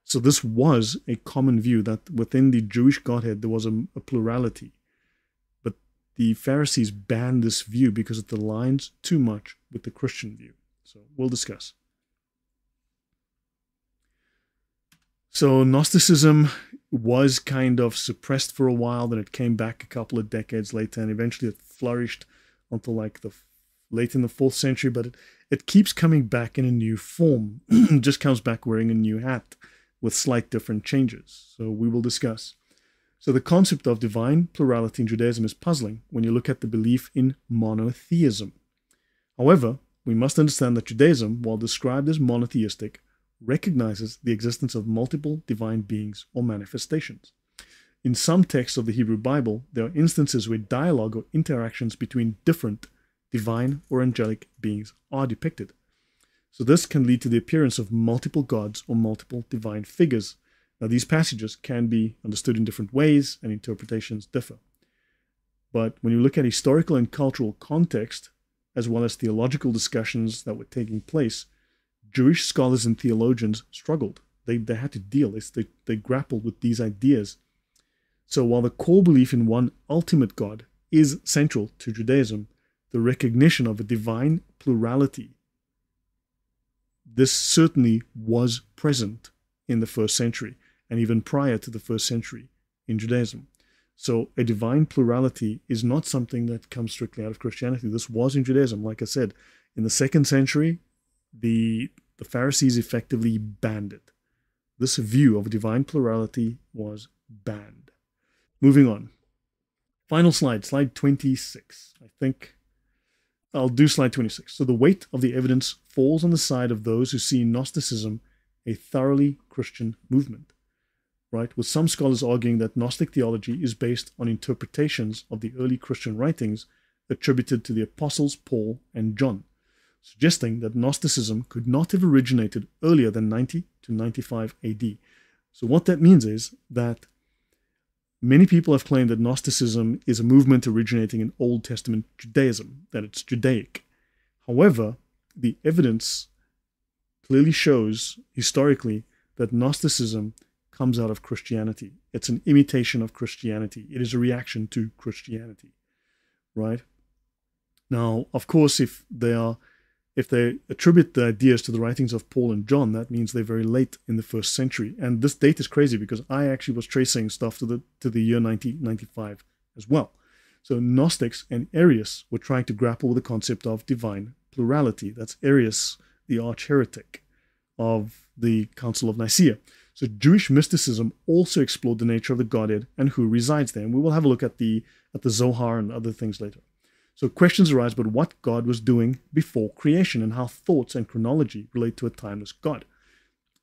So this was a common view, that within the Jewish Godhead there was a plurality. But the Pharisees banned this view because it aligns too much with the Christian view. So we'll discuss. So Gnosticism was kind of suppressed for a while, then it came back a couple of decades later, and eventually it flourished until like late in the 4th century, but it keeps coming back in a new form. It just comes back wearing a new hat with slight different changes. So we will discuss. So the concept of divine plurality in Judaism is puzzling when you look at the belief in monotheism. However, we must understand that Judaism, while described as monotheistic, recognizes the existence of multiple divine beings or manifestations. In some texts of the Hebrew Bible, there are instances where dialogue or interactions between different divine or angelic beings are depicted. So this can lead to the appearance of multiple gods or multiple divine figures. Now these passages can be understood in different ways and interpretations differ. But when you look at historical and cultural context, as well as theological discussions that were taking place, Jewish scholars and theologians struggled. They had to deal. They grappled with these ideas. So while the core belief in one ultimate God is central to Judaism, the recognition of a divine plurality, this certainly was present in the 1st century and even prior to the 1st century in Judaism. So a divine plurality is not something that comes strictly out of Christianity. This was in Judaism. Like I said, in the 2nd century, the Pharisees effectively banned it. This view of divine plurality was banned. Moving on. Final slide, slide 26. I think I'll do slide 26. So the weight of the evidence falls on the side of those who see Gnosticism a thoroughly Christian movement, right? With some scholars arguing that Gnostic theology is based on interpretations of the early Christian writings attributed to the apostles Paul and John, suggesting that Gnosticism could not have originated earlier than 90 to 95 AD. So what that means is that many people have claimed that Gnosticism is a movement originating in Old Testament Judaism, that it's Judaic. However, the evidence clearly shows historically that Gnosticism comes out of Christianity. It's an imitation of Christianity. It is a reaction to Christianity, right? Now, of course, if they attribute the ideas to the writings of Paul and John, that means they're very late in the 1st century. And this date is crazy because I actually was tracing stuff to the year 1995 as well. So Gnostics and Arius were trying to grapple with the concept of divine plurality. That's Arius, the arch heretic of the Council of Nicaea. So Jewish mysticism also explored the nature of the Godhead and who resides there. And we will have a look at the Zohar and other things later. So questions arise about what God was doing before creation and how thoughts and chronology relate to a timeless God.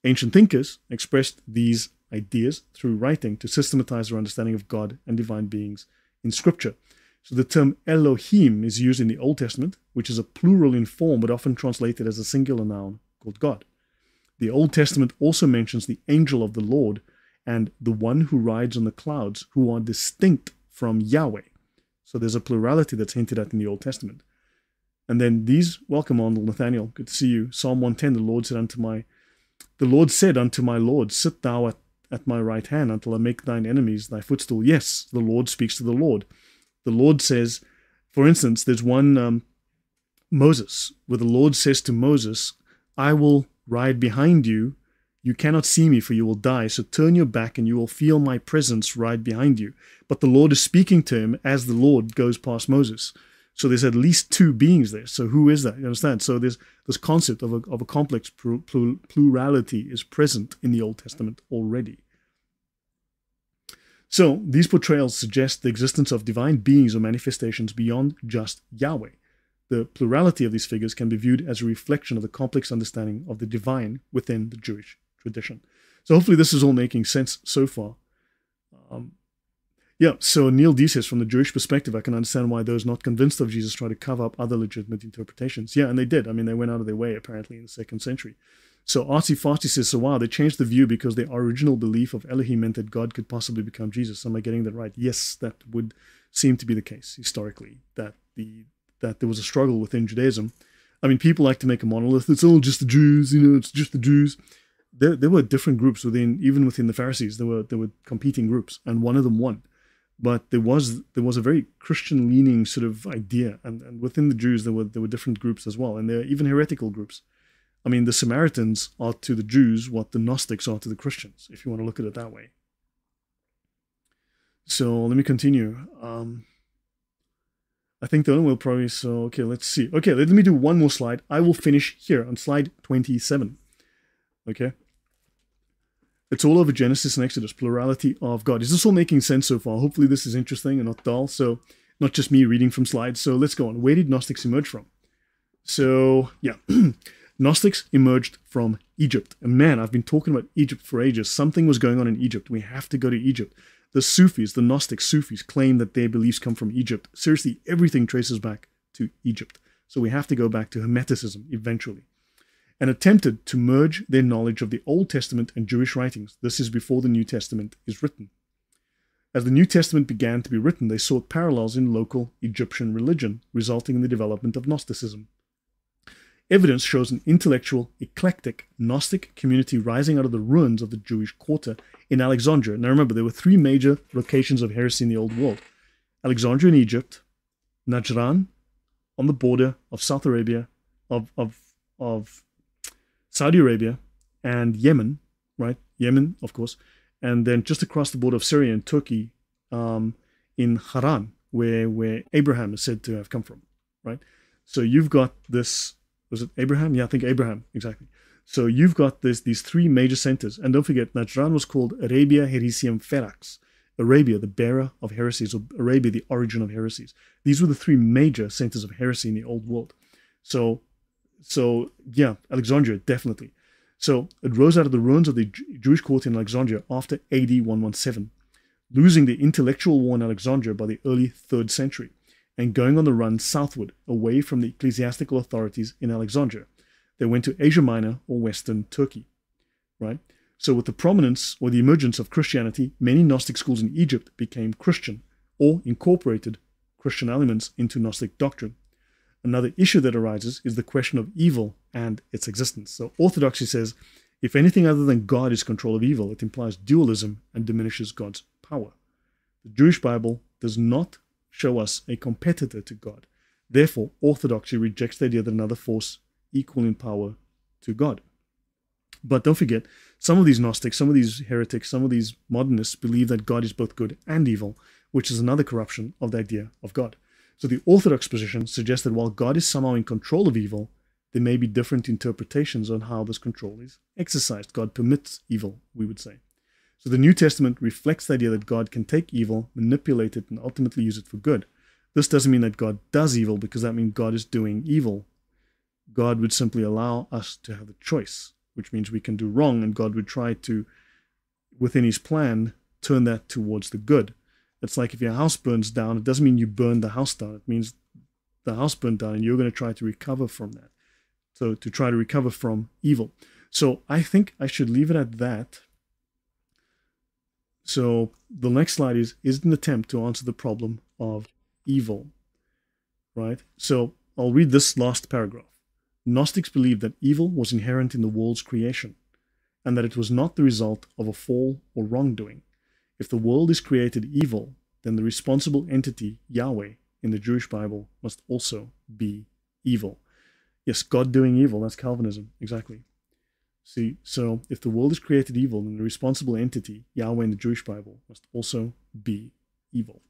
Ancient thinkers expressed these ideas through writing to systematize their understanding of God and divine beings in Scripture. So the term Elohim is used in the Old Testament, which is a plural in form but often translated as a singular noun called God. The Old Testament also mentions the angel of the Lord and the one who rides on the clouds, who are distinct from Yahweh. So there's a plurality that's hinted at in the Old Testament. And then these, welcome on Nathaniel, good to see you. Psalm 110, the Lord said unto my Lord, sit thou at my right hand until I make thine enemies thy footstool. Yes, the Lord speaks to the Lord. The Lord says, for instance, there's one Moses, where the Lord says to Moses, I will ride behind you. You cannot see me, for you will die. So turn your back and you will feel my presence ride behind you. But the Lord is speaking to him as the Lord goes past Moses. So there's at least two beings there. So who is that? You understand? So this concept of a complex plurality is present in the Old Testament already. So these portrayals suggest the existence of divine beings or manifestations beyond just Yahweh. The plurality of these figures can be viewed as a reflection of the complex understanding of the divine within the Jewish tradition. So hopefully this is all making sense so far. So Neil D says, from the Jewish perspective, I can understand why those not convinced of Jesus try to cover up other legitimate interpretations. Yeah, and they did. I mean, they went out of their way, apparently, in the 2nd century. So Artsy Fartsy says, so wow, they changed the view because their original belief of Elohim meant that God could possibly become Jesus. Am I getting that right? Yes, that would seem to be the case, historically, that there was a struggle within Judaism. I mean, people like to make a monolith. It's all just the Jews, it's just the Jews. There were different groups even within the Pharisees. There were competing groups, and one of them won. But there was a very Christian-leaning sort of idea, and within the Jews there were different groups as well, and there are even heretical groups. I mean, the Samaritans are to the Jews what the Gnostics are to the Christians, if you want to look at it that way. So let me continue. I think the other will probably, so, okay, let's see. Okay, let me do one more slide. I will finish here on slide 27. Okay. It's all over Genesis and Exodus, plurality of God. Is this all making sense so far? Hopefully this is interesting and not dull. So not just me reading from slides. So let's go on. Where did Gnostics emerge from? So yeah, Gnostics emerged from Egypt. And man, I've been talking about Egypt for ages. Something was going on in Egypt. We have to go to Egypt. The Sufis, the Gnostic Sufis, claim that their beliefs come from Egypt. Seriously, everything traces back to Egypt. So we have to go back to Hermeticism eventually. And attempted to merge their knowledge of the Old Testament and Jewish writings. This is before the New Testament is written. As the New Testament began to be written, they sought parallels in local Egyptian religion, resulting in the development of Gnosticism. Evidence shows an intellectual, eclectic, Gnostic community rising out of the ruins of the Jewish quarter in Alexandria. Now remember, there were three major locations of heresy in the Old World. Alexandria in Egypt, Najran on the border of South Arabia, of Saudi Arabia, and Yemen, right? Yemen, of course. And then just across the border of Syria and Turkey, in Haran, where Abraham is said to have come from, right? So you've got this, was it Abraham? Yeah, I think Abraham, exactly. So you've got these three major centers. And don't forget, Najran was called Arabia Heresium Ferax. Arabia, the bearer of heresies, or Arabia, the origin of heresies. These were the three major centers of heresy in the Old World. So yeah, Alexandria, definitely. So it rose out of the ruins of the Jewish quarter in Alexandria after AD 117, losing the intellectual war in Alexandria by the early 3rd century, and going on the run southward, away from the ecclesiastical authorities in Alexandria. They went to Asia Minor or Western Turkey, right? So with the prominence or the emergence of Christianity, many Gnostic schools in Egypt became Christian or incorporated Christian elements into Gnostic doctrine. Another issue that arises is the question of evil and its existence. So orthodoxy says, if anything other than God is control of evil, it implies dualism and diminishes God's power. The Jewish Bible does not show us a competitor to God. Therefore, orthodoxy rejects the idea that another force equal in power to God. But don't forget, some of these Gnostics, some of these heretics, some of these modernists believe that God is both good and evil, which is another corruption of the idea of God. So the orthodox position suggests that while God is somehow in control of evil, there may be different interpretations on how this control is exercised. God permits evil, we would say. So the New Testament reflects the idea that God can take evil, manipulate it, and ultimately use it for good. This doesn't mean that God does evil, because that means God is doing evil. God would simply allow us to have the choice, which means we can do wrong, and God would try to, within his plan, turn that towards the good. It's like if your house burns down, it doesn't mean you burn the house down. It means the house burned down and you're going to try to recover from that. So to try to recover from evil. So I think I should leave it at that. So the next slide is an attempt to answer the problem of evil, right? So I'll read this last paragraph. Gnostics believed that evil was inherent in the world's creation, and that it was not the result of a fall or wrongdoing. If the world is created evil, then the responsible entity, Yahweh, in the Jewish Bible must also be evil. Yes, God doing evil, that's Calvinism, exactly. See, so if the world is created evil, then the responsible entity, Yahweh in the Jewish Bible, must also be evil.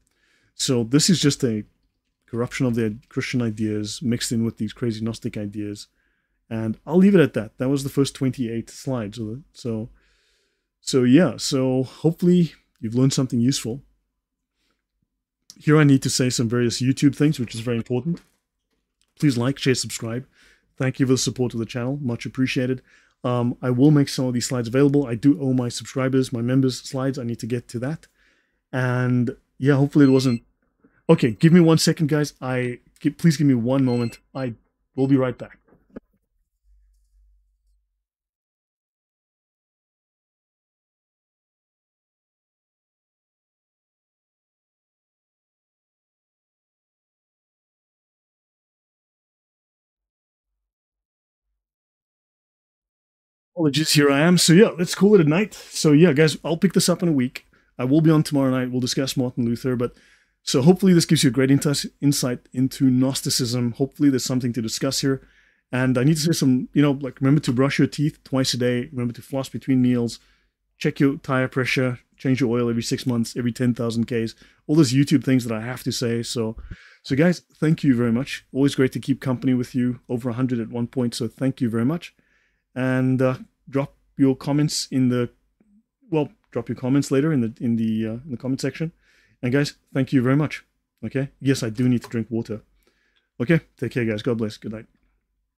So this is just a corruption of their Christian ideas mixed in with these crazy Gnostic ideas. And I'll leave it at that. That was the first 28 slides. So yeah, so hopefully you've learned something useful. Here I need to say some various YouTube things, which is very important. Please like, share, subscribe. Thank you for the support of the channel. Much appreciated. I will make some of these slides available. I do owe my subscribers, my members slides. I need to get to that. And yeah, hopefully it wasn't... Okay, give me 1 second, guys. Please give me 1 moment. I will be right back. Apologies, here I am. So yeah, let's call it a night. So yeah, guys, I'll pick this up in a week. I will be on tomorrow night. We'll discuss Martin Luther. But so hopefully this gives you a great insight into Gnosticism. Hopefully there's something to discuss here. And I need to say some, like remember to brush your teeth twice a day. Remember to floss between meals. Check your tire pressure. Change your oil every 6 months, every 10,000 Ks. All those YouTube things that I have to say. So guys, thank you very much. Always great to keep company with you. Over 100 at one point. So thank you very much. And drop your comments drop your comments later in the comment section. And guys, thank you very much. Okay. Yes, I do need to drink water. Okay. Take care, guys. God bless. Good night.